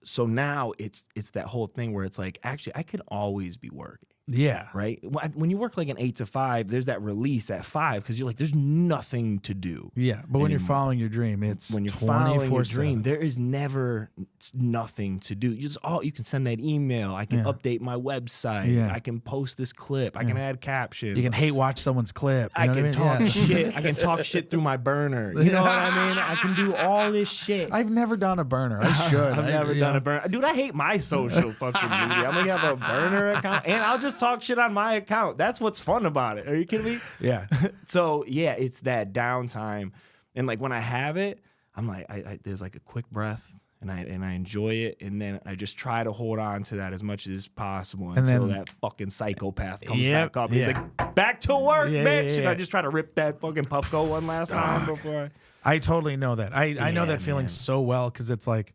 So now it's that whole thing where it's like, actually, I could always be working. Yeah. Right? When you work like an 8 to 5, there's that release at 5 because you're like, there's nothing to do. Yeah. But when you're following your dream, it's when you're following your 24/7. dream, there is never nothing to do. You can send that email. I can update my website. Yeah. I can post this clip. I can add captions. You can hate watch someone's clip. I can talk shit. I can talk shit through my burner. You know what I mean? I can do all this shit. I've never done a burner. I should. I've never done a burner. Dude, I hate my social fucking media. I'm going to have a burner account, and I'll just talk shit on my account. That's what's fun about it. Are you kidding me? Yeah. So, yeah, it's that downtime. And, like, when I have it, I'm like, there's, like, a quick breath, and I enjoy it, and then I just try to hold on to that as much as possible until that fucking psychopath comes back up. He's like, back to work, bitch. And I just try to rip that fucking Puffco one last time before I totally know that. I know that feeling so well because it's like,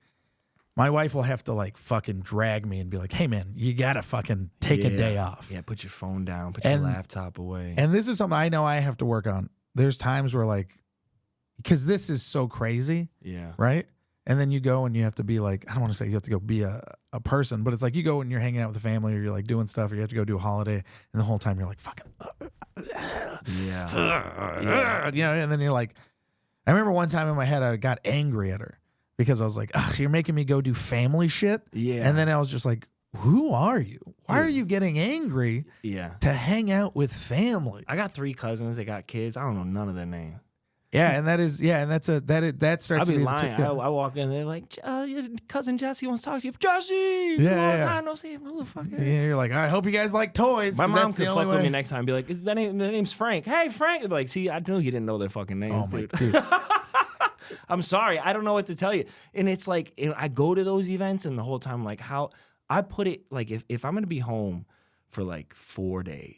my wife will have to like fucking drag me and be like, hey man, you gotta fucking take a day off. Yeah, put your phone down, put your laptop away. And this is something I know I have to work on. There's times where like, because this is so crazy. Yeah. Right? And then you go and you have to be like, I don't want to say you have to go be a person, but it's like you go and you're hanging out with the family or you're like doing stuff or you have to go do a holiday and the whole time you're like fucking yeah. You know, and then you're like, I remember one time in my head I got angry at her. Because I was like, you're making me go do family shit. Yeah. And then I was just like, who are you? Why are you getting angry to hang out with family? I got 3 cousins. They got kids. I don't know none of their names. Yeah, and that starts I'll to be be lying. the I walk in, they're like, your cousin Jesse wants to talk to you. Jesse! Yeah. Long time no see, motherfucker. Yeah, you're like, I hope you guys like toys. My mom could fuck with me next time and be like, their name's Frank. Hey, Frank. Like, see, I knew you didn't know their fucking names, dude. I'm sorry. I don't know what to tell you. And it's like, I go to those events and the whole time, like how I put it, like if I'm going to be home for like 4 days,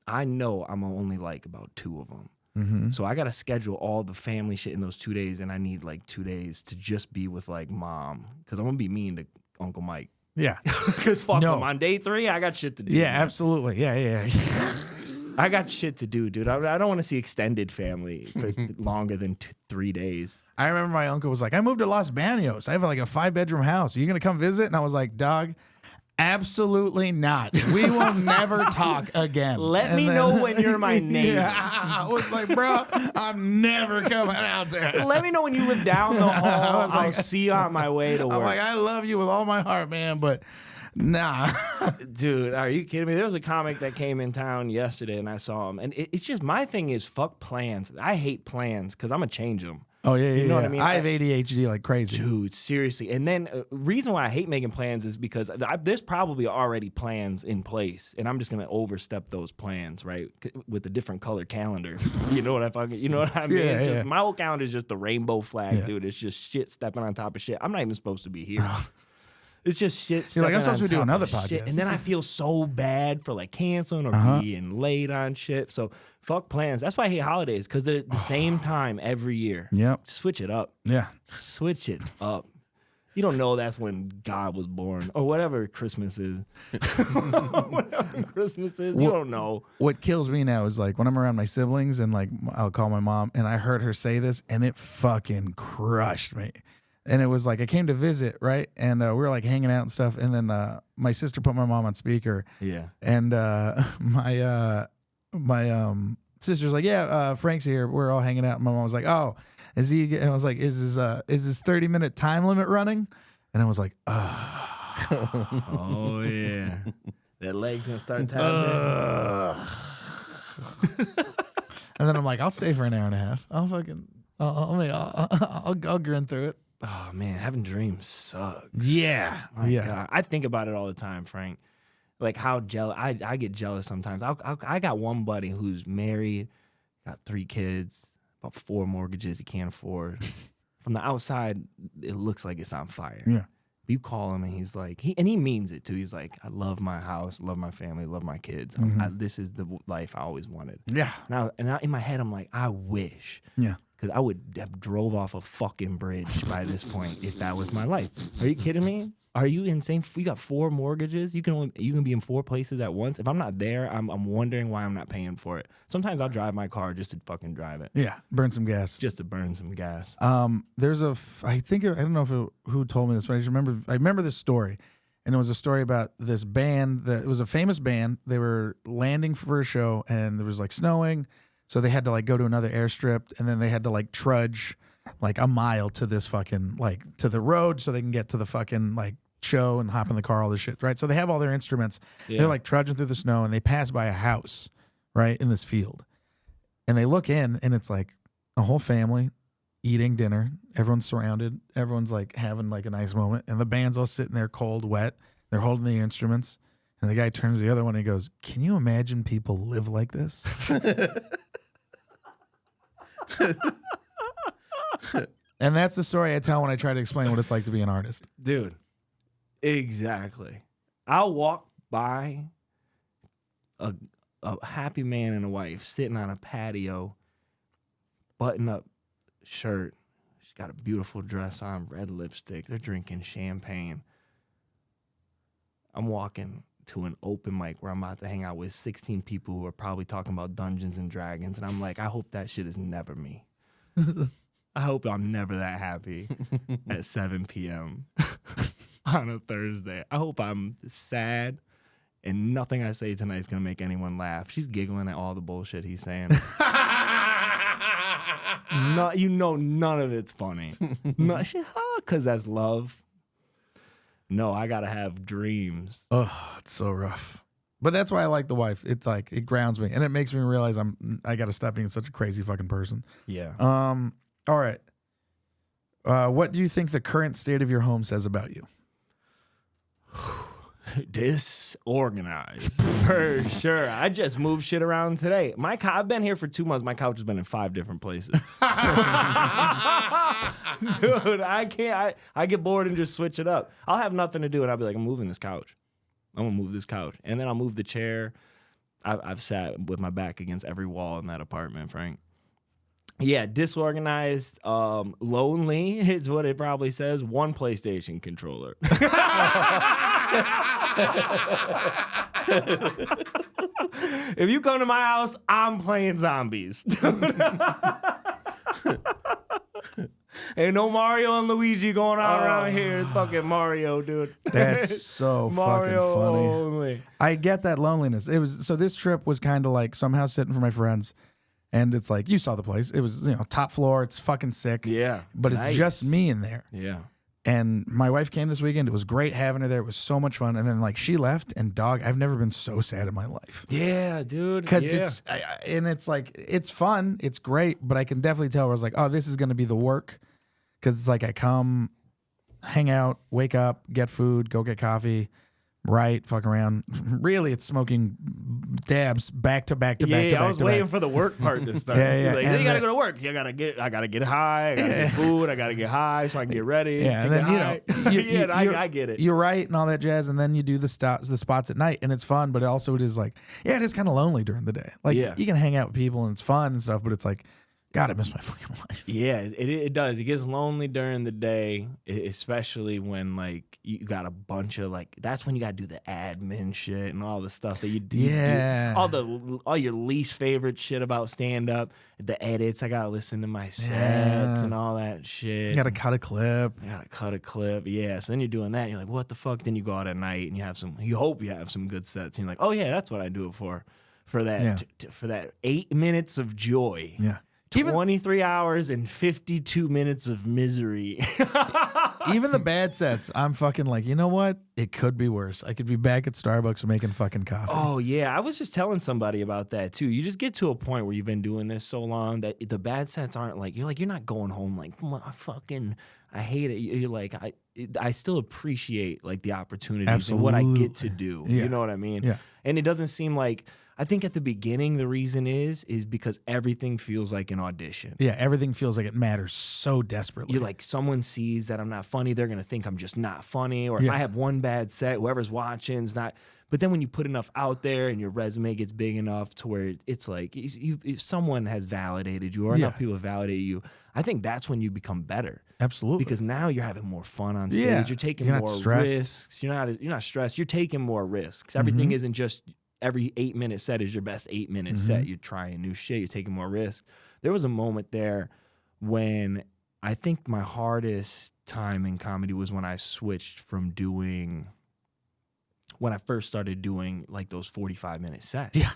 I know I'm only like about 2 of them. Mm-hmm. So I got to schedule all the family shit in those 2 days. And I need like 2 days to just be with like mom. Cause I'm going to be mean to Uncle Mike. Yeah. Cause fuck him. On day 3, I got shit to do. Yeah, man. absolutely. Yeah. I got shit to do, dude. I don't want to see extended family for longer than 3 days. I remember my uncle was like, I moved to Los Banos. I have like a 5-bedroom house. Are you going to come visit? And I was like, dog, absolutely not. We will never talk again. Let me know when you're my neighbor. Yeah, I was like, bro, I'm never coming out there. Let me know when you live down the hall. I'll see you on my way to work. I'm like, I love you with all my heart, man, but nah. Dude, are you kidding me? There was a comic that came in town yesterday, and I saw him. And it's just, my thing is fuck plans. I hate plans because I'm going to change them. Oh, yeah. You know what I mean? I have ADHD like crazy. Dude, seriously. And then reason why I hate making plans is because there's probably already plans in place, and I'm just gonna overstep those plans, right? With a different color calendar. You know what I mean? Yeah, It's yeah. just, my whole calendar is just the rainbow flag, dude. It's just shit stepping on top of shit. I'm not even supposed to be here. It's just shit. You're like, I'm stepping supposed to on do top another of shit. podcast. And then I feel so bad for like canceling or being late on shit. So fuck plans. That's why I hate holidays, because they're the same time every year. Yep. Switch it up. Yeah. Switch it up. You don't know that's when God was born or whatever Christmas is. Whatever Christmas is, you don't know. What kills me now is like when I'm around my siblings and like I'll call my mom and I heard her say this and it fucking crushed me. And it was like I came to visit, right? And we were like hanging out and stuff. And then my sister put my mom on speaker. Yeah. And my sister's like, yeah, Frank's here. We're all hanging out. And my mom was like, oh, is he? And I was like, is his 30-minute time limit running? And I was like, Oh yeah. That leg's gonna start tapping. And then I'm like, I'll stay for an hour and a half. I'll grin through it. Oh man, having dreams sucks. Yeah. My God. I think about it all the time, Frank. Like how jealous I get jealous sometimes. I got one buddy who's married, got 3 kids, about 4 mortgages he can't afford. From the outside, it looks like it's on fire. Yeah. But you call him and he's like, he means it too. He's like, I love my house, love my family, love my kids. This is the life I always wanted. Yeah. Now, in my head, I'm like, I wish. Yeah. Because I would have drove off a fucking bridge by this point if that was my life. Are you kidding me? Are you insane? You got 4 mortgages. You can be in 4 places at once. If I'm not there, I'm wondering why I'm not paying for it. Sometimes I'll drive my car just to fucking drive it. Yeah. Burn some gas. Just to burn some gas. There's I don't know who told me this, but I remember this story. And it was a story about this band it was a famous band. They were landing for a show and there was like snowing. So they had to like go to another airstrip and then they had to like trudge like a mile to this fucking like to the road so they can get to the fucking like show and hop in the car, all this shit, right? So they have all their instruments. Yeah. They're like trudging through the snow and they pass by a house, right, in this field. And they look in and it's like a whole family eating dinner. Everyone's surrounded. Everyone's like having like a nice moment. And the band's all sitting there cold, wet. They're holding the instruments. And the guy turns to the other one and he goes, can you imagine people live like this? And that's the story I tell when I try to explain what it's like to be an artist. Dude, exactly. I'll walk by a happy man and a wife sitting on a patio, button-up shirt. She's got a beautiful dress on, red lipstick. They're drinking champagne. I'm walking to an open mic where I'm about to hang out with 16 people who are probably talking about Dungeons and Dragons. And I'm like, I hope that shit is never me. I hope I'm never that happy at 7 p.m. on a Thursday. I hope I'm sad and nothing I say tonight is going to make anyone laugh. She's giggling at all the bullshit he's saying. No, you know none of it's funny. No, because that's love. No, I got to have dreams. Oh, it's so rough. But that's why I like the wife. It's like, it grounds me. And it makes me realize I got to stop being such a crazy fucking person. Yeah. All right. What do you think the current state of your home says about you? Disorganized for sure. I just moved shit around today. I've been here for 2 months. My couch has been in 5 different places. Dude, I can't. I get bored and just switch it up. I'll have nothing to do and I'll be like, I'm moving this couch. I'm gonna move this couch, and then I'll move the chair. I've sat with my back against every wall in that apartment, Frank. Yeah, disorganized, lonely is what it probably says. 1 PlayStation controller. If you come to my house, I'm playing zombies. Ain't no Mario and Luigi going on around here. It's fucking Mario, dude. That's so Mario fucking funny. only. I get that loneliness. So this trip was kind of like somehow sitting for my friends. And it's like, you saw the place. It was, top floor. It's fucking sick. Yeah. But nice. it's just me in there. Yeah. And my wife came this weekend. It was great having her there. It was so much fun. And then like she left, and dog, I've never been so sad in my life. Yeah, dude. Because it's like, it's fun. It's great. But I can definitely tell where I was like, oh, this is going to be the work. Because it's like I come, hang out, wake up, get food, go get coffee, write, fuck around. Really, it's smoking dabs back to back to back to back. I was waiting for the work part to start. Yeah. Like, then you gotta go to work. I gotta get high. I gotta get food. I gotta get high so I can get ready. Yeah, and then I get it. You're right and all that jazz, and then you do the spots at night, and it's fun. But also, it is like, it is kind of lonely during the day. Like you can hang out with people and it's fun and stuff, but it's like, God, I miss my fucking life. Yeah, it does. It gets lonely during the day, especially when like you got a bunch of like. That's when you got to do the admin shit and all the stuff that you do. Yeah, all your least favorite shit about stand up, the edits. I gotta listen to my sets and all that shit. You gotta cut a clip. Yeah. So then you're doing that. And you're like, what the fuck? Then you go out at night and you have some. You hope you have some good sets. And you're like, oh yeah, that's what I do it for. For that, for that 8 minutes of joy. Yeah. 23 hours and 52 minutes of misery. Even the bad sets, I'm fucking like, you know what? It could be worse. I could be back at Starbucks making fucking coffee. Oh, yeah. I was just telling somebody about that, too. You just get to a point where you've been doing this so long that the bad sets aren't like, you're not going home like, I hate it. You're like, I still appreciate like the opportunities and what I get to do. Yeah. You know what I mean? Yeah. And it doesn't seem like, I think at the beginning, the reason is because everything feels like an audition. Yeah, everything feels like it matters so desperately. You're like, someone sees that I'm not funny, they're going to think I'm just not funny. Or if I have one bad set, whoever's watching is not. But then when you put enough out there and your resume gets big enough to where it's like, if someone has validated you or enough people have validated you, I think that's when you become better. Absolutely. Because now you're having more fun on stage. Yeah. You're taking You're more risks. You're not stressed. You're taking more risks. Everything isn't just every 8-minute set is your best 8-minute set. You're trying new shit. You're taking more risks. There was a moment there when I think my hardest time in comedy was when I switched from when I first started doing like those 45-minute sets. Yeah.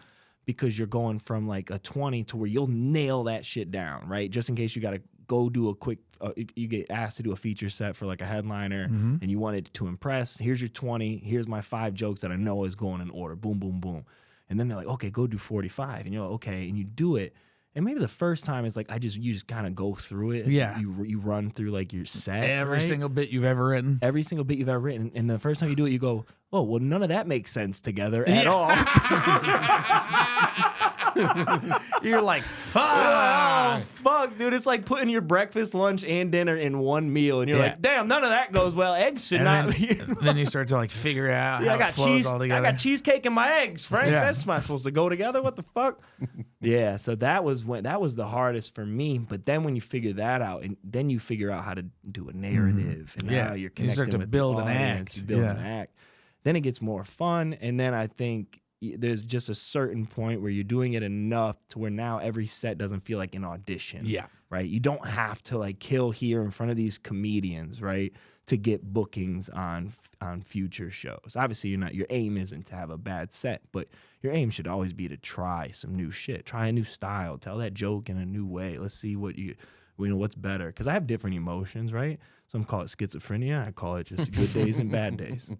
Because you're going from like a 20 to where you'll nail that shit down, right? Just in case you got to go do a quick, you get asked to do a feature set for like a headliner and you wanted to impress. Here's your 20. Here's my 5 jokes that I know is going in order. Boom, boom, boom. And then they're like, okay, go do 45. And you're like, okay. And you do it. And maybe the first time is like, you just kind of go through it. Yeah. You run through like your set. Every single bit you've ever written. Every single bit you've ever written. And the first time you do it, you go, oh, well, none of that makes sense together at all. You're like, fuck. Oh, fuck, dude. It's like putting your breakfast, lunch, and dinner in one meal. And you're like, damn, none of that goes well. Eggs should not be. Then you start to like figure out how it flows all together. I got cheesecake and my eggs, Frank. That's not supposed to go together. What the fuck? Yeah, so that was the hardest for me. But then when you figure that out, and then you figure out how to do a narrative, and now you're connecting you start to with build the an audience, act. You build an act. Then it gets more fun, and then I think there's just a certain point where you're doing it enough to where now every set doesn't feel like an audition. Yeah. Right? You don't have to like kill here in front of these comedians, right, to get bookings on future shows. Obviously, your aim isn't to have a bad set, but your aim should always be to try some new shit, try a new style, tell that joke in a new way. Let's see what's better. Because I have different emotions, right? Some call it schizophrenia. I call it just good days and bad days.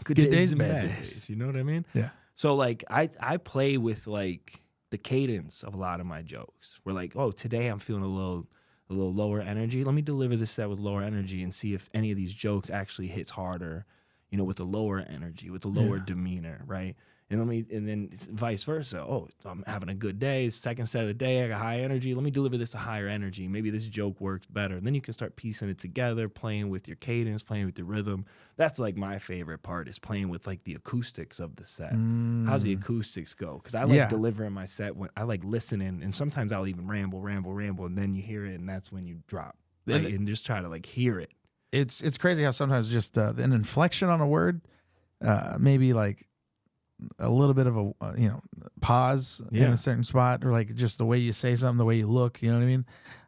Good days and bad days. You know what I mean? Yeah. So like I play with like the cadence of a lot of my jokes. We're like, oh, today I'm feeling a little lower energy. Let me deliver this set with lower energy and see if any of these jokes actually hits harder, with a lower energy, with a lower demeanor, right? And then vice versa. Oh, I'm having a good day. Second set of the day, I got high energy. Let me deliver this to higher energy. Maybe this joke works better. And then you can start piecing it together, playing with your cadence, playing with your rhythm. That's like my favorite part, is playing with like the acoustics of the set. How's the acoustics go? Because I like delivering my set when I like listening, and sometimes I'll even ramble, and then you hear it, and that's when you drop, right? And just try to like hear it. It's crazy how sometimes just an inflection on a word, maybe like a little bit of a pause in a certain spot, or like just the way you say something, the way you look, you know what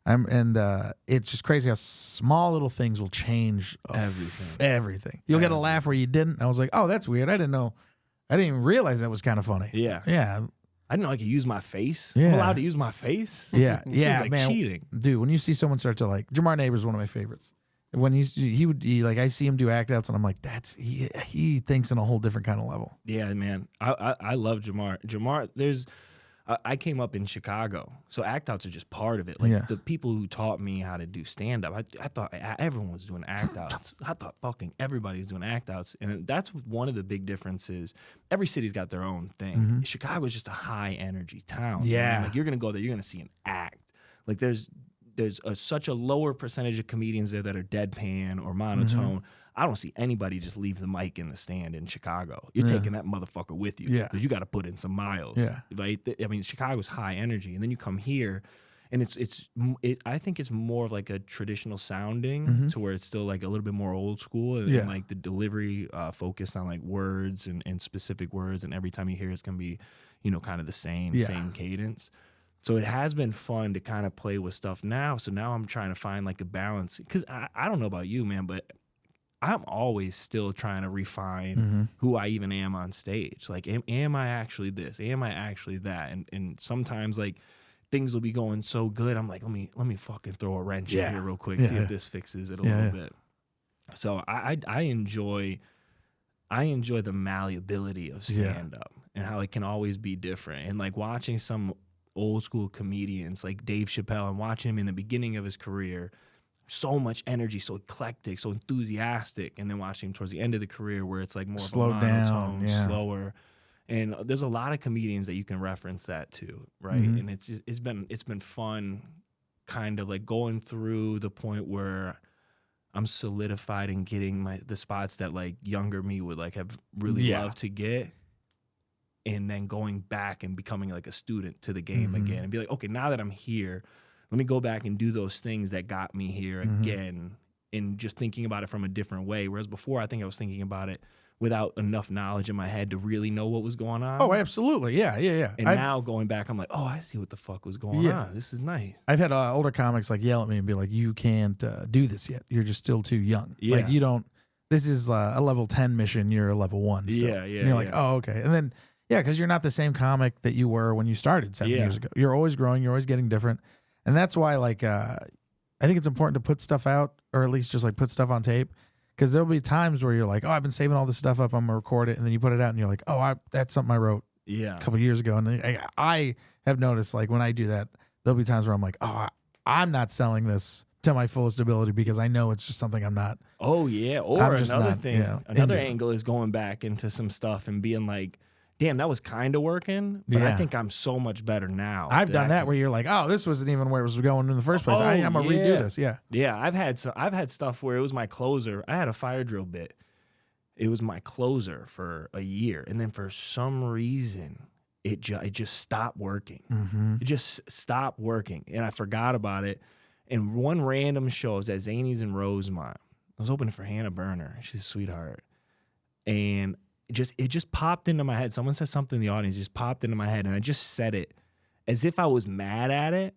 I mean? It's just crazy how small little things will change everything. You'll get a laugh where you didn't. I was like, oh, that's weird. I didn't even realize that was kind of funny. Yeah. I didn't know I could use my face. Yeah. I'm allowed to use my face. Yeah. Like man. cheating. Dude, when you see someone start to like, Jamar Neighbor's one of my favorites. When he would like, I see him do act outs and I'm like, he thinks in a whole different kind of level. Yeah, man. I love Jamar. Jamar, I came up in Chicago, so act outs are just part of it. Like the people who taught me how to do stand up, I thought everyone was doing act outs. I thought fucking everybody's doing act outs, and that's one of the big differences. Every city's got their own thing. Chicago's just a high energy town. Yeah, man. Like you're gonna go there, you're gonna see an act. Like there's such a lower percentage of comedians there that are deadpan or monotone. I don't see anybody just leave the mic in the stand in Chicago. You're taking that motherfucker with you because you got to put in some miles. Yeah. Right? I mean, Chicago's high energy, and then you come here, and I think it's more of like a traditional sounding to where it's still like a little bit more old school, and like the delivery focused on like words and specific words, and every time you hear it's gonna be, kind of the same cadence. So it has been fun to kind of play with stuff now. So now I'm trying to find like a balance, because I don't know about you, man, but I'm always still trying to refine who I even am on stage. Like, am I actually this? Am I actually that? And sometimes like things will be going so good, I'm like, let me fucking throw a wrench in here real quick, see if this fixes it a little bit. So I enjoy the malleability of stand up and how it can always be different. And like watching some old school comedians like Dave Chappelle, and watching him in the beginning of his career, so much energy, so eclectic, so enthusiastic, and then watching him towards the end of the career where it's like more slowed down, slower. And there's a lot of comedians that you can reference that to, right? And it's been fun, kind of like going through the point where I'm solidified and getting the spots that like younger me would like have really loved to get. And then going back and becoming like a student to the game again, and be like, okay, now that I'm here, let me go back and do those things that got me here again, and just thinking about it from a different way. Whereas before, I think I was thinking about it without enough knowledge in my head to really know what was going on. Oh, absolutely. Yeah. And now going back, I'm like, oh, I see what the fuck was going on. This is nice. I've had older comics like yell at me and be like, you can't do this yet. You're just still too young. Yeah. Like you don't, this is a level 10 mission. You're a level 1 still. Yeah. And you're like, oh, okay. And then, because you're not the same comic that you were when you started 7 years ago. You're always growing. You're always getting different. And that's why, like, I think it's important to put stuff out, or at least just like put stuff on tape, because there'll be times where you're like, oh, I've been saving all this stuff up. I'm gonna record it, and then you put it out, and you're like, oh, that's something I wrote a couple years ago. And I have noticed, like, when I do that, there'll be times where I'm like, oh, I'm not selling this to my fullest ability because I know it's just something I'm not. Oh yeah, or another thing, another angle is going back into some stuff and being like, damn, that was kind of working, but I think I'm so much better now. I've done that where you're like, oh, this wasn't even where it was going in the first place. I'm gonna redo this. Yeah. I've had stuff where it was my closer. I had a fire drill bit. It was my closer for a year, and then for some reason, it just stopped working. It just stopped working, and I forgot about it. And one random show was at Zany's in Rosemont. I was opening for Hannah Berner. She's a sweetheart, and it just popped into my head. Someone said something in the audience, just popped into my head, and I just said it as if I was mad at it,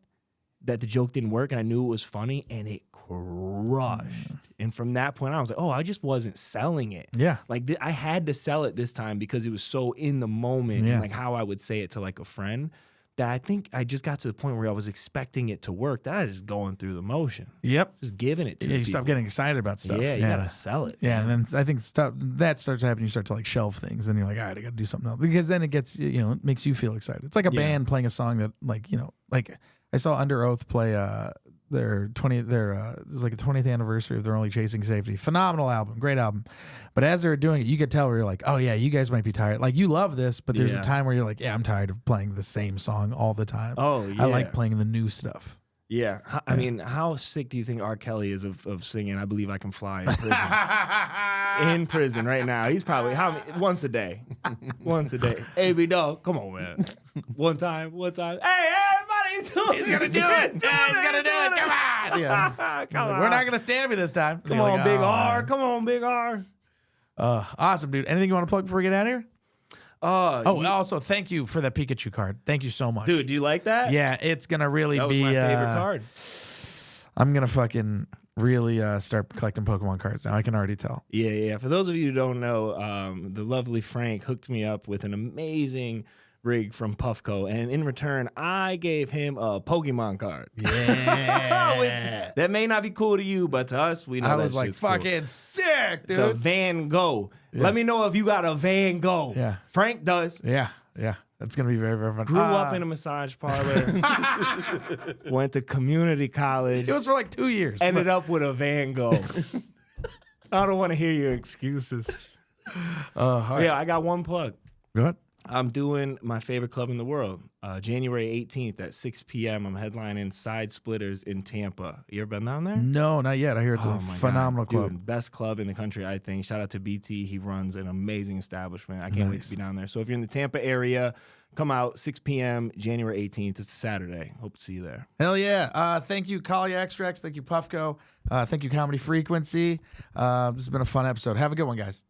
that the joke didn't work, and I knew it was funny, and it crushed. And from that point on, I was like, oh, I just wasn't selling it. Yeah. Like I had to sell it this time because it was so in the moment, and like how I would say it to like a friend, that I think I just got to the point where I was expecting it to work. That I was just going through the motion. Yep. Just giving it to you stop getting excited about stuff. Yeah, you gotta sell it. Yeah, man. And then I think that starts to happen. You start to like shelve things, and you're like, all right, I gotta do something else. Because then it gets, it makes you feel excited. It's like a band playing a song that like I saw Under Oath play their 20 their it was like a 20th anniversary of their Only Chasing Safety. Phenomenal album, great album. But as they were doing it, you could tell where you're like, oh yeah, you guys might be tired. Like you love this, but there's a time where you're like, yeah, I'm tired of playing the same song all the time. Oh yeah, I like playing the new stuff. Yeah, I mean, how sick do you think R. Kelly is of singing "I Believe I Can Fly" in prison? In prison right now, he's probably once a day, once a day. Hey, big dog, come on, man. One time. Hey, everybody, He's gonna do it. Yeah, he's gonna do it. Come on. Yeah. Come on. We're not gonna stab you this time. Come on, Big R. Come on, Big R. Awesome, dude. Anything you want to plug before we get out of here? Also, thank you for the Pikachu card. Thank you so much. Dude, do you like that? Yeah, it's going to really that was be my favorite card. I'm going to fucking really start collecting Pokemon cards now. I can already tell. Yeah. For those of you who don't know, the lovely Frank hooked me up with an amazing rig from Puffco, and in return, I gave him a Pokemon card. Yeah. That may not be cool to you, but to us, we know I that was like, fucking cool. sick, dude. It's a Van Gogh. Yeah. Let me know if you got a Van Gogh. Yeah. Frank does. Yeah. That's going to be very, very fun. Grew up in a massage parlor. Went to community college. It was for like 2 years. Ended up with a Van Gogh. I don't want to hear your excuses. Right. Yeah, I got one plug. Go ahead. I'm doing my favorite club in the world, January 18th at 6 p.m. I'm headlining Side Splitters in Tampa. You ever been down there? No, not yet. I hear it's a phenomenal club. Dude, best club in the country, I think. Shout out to BT. He runs an amazing establishment. I can't wait to be down there. So if you're in the Tampa area, come out 6 p.m. January 18th. It's a Saturday. Hope to see you there. Hell yeah. Thank you, Kalia Extracts. Thank you, Puffco. Thank you, Comedy Frequency. This has been a fun episode. Have a good one, guys.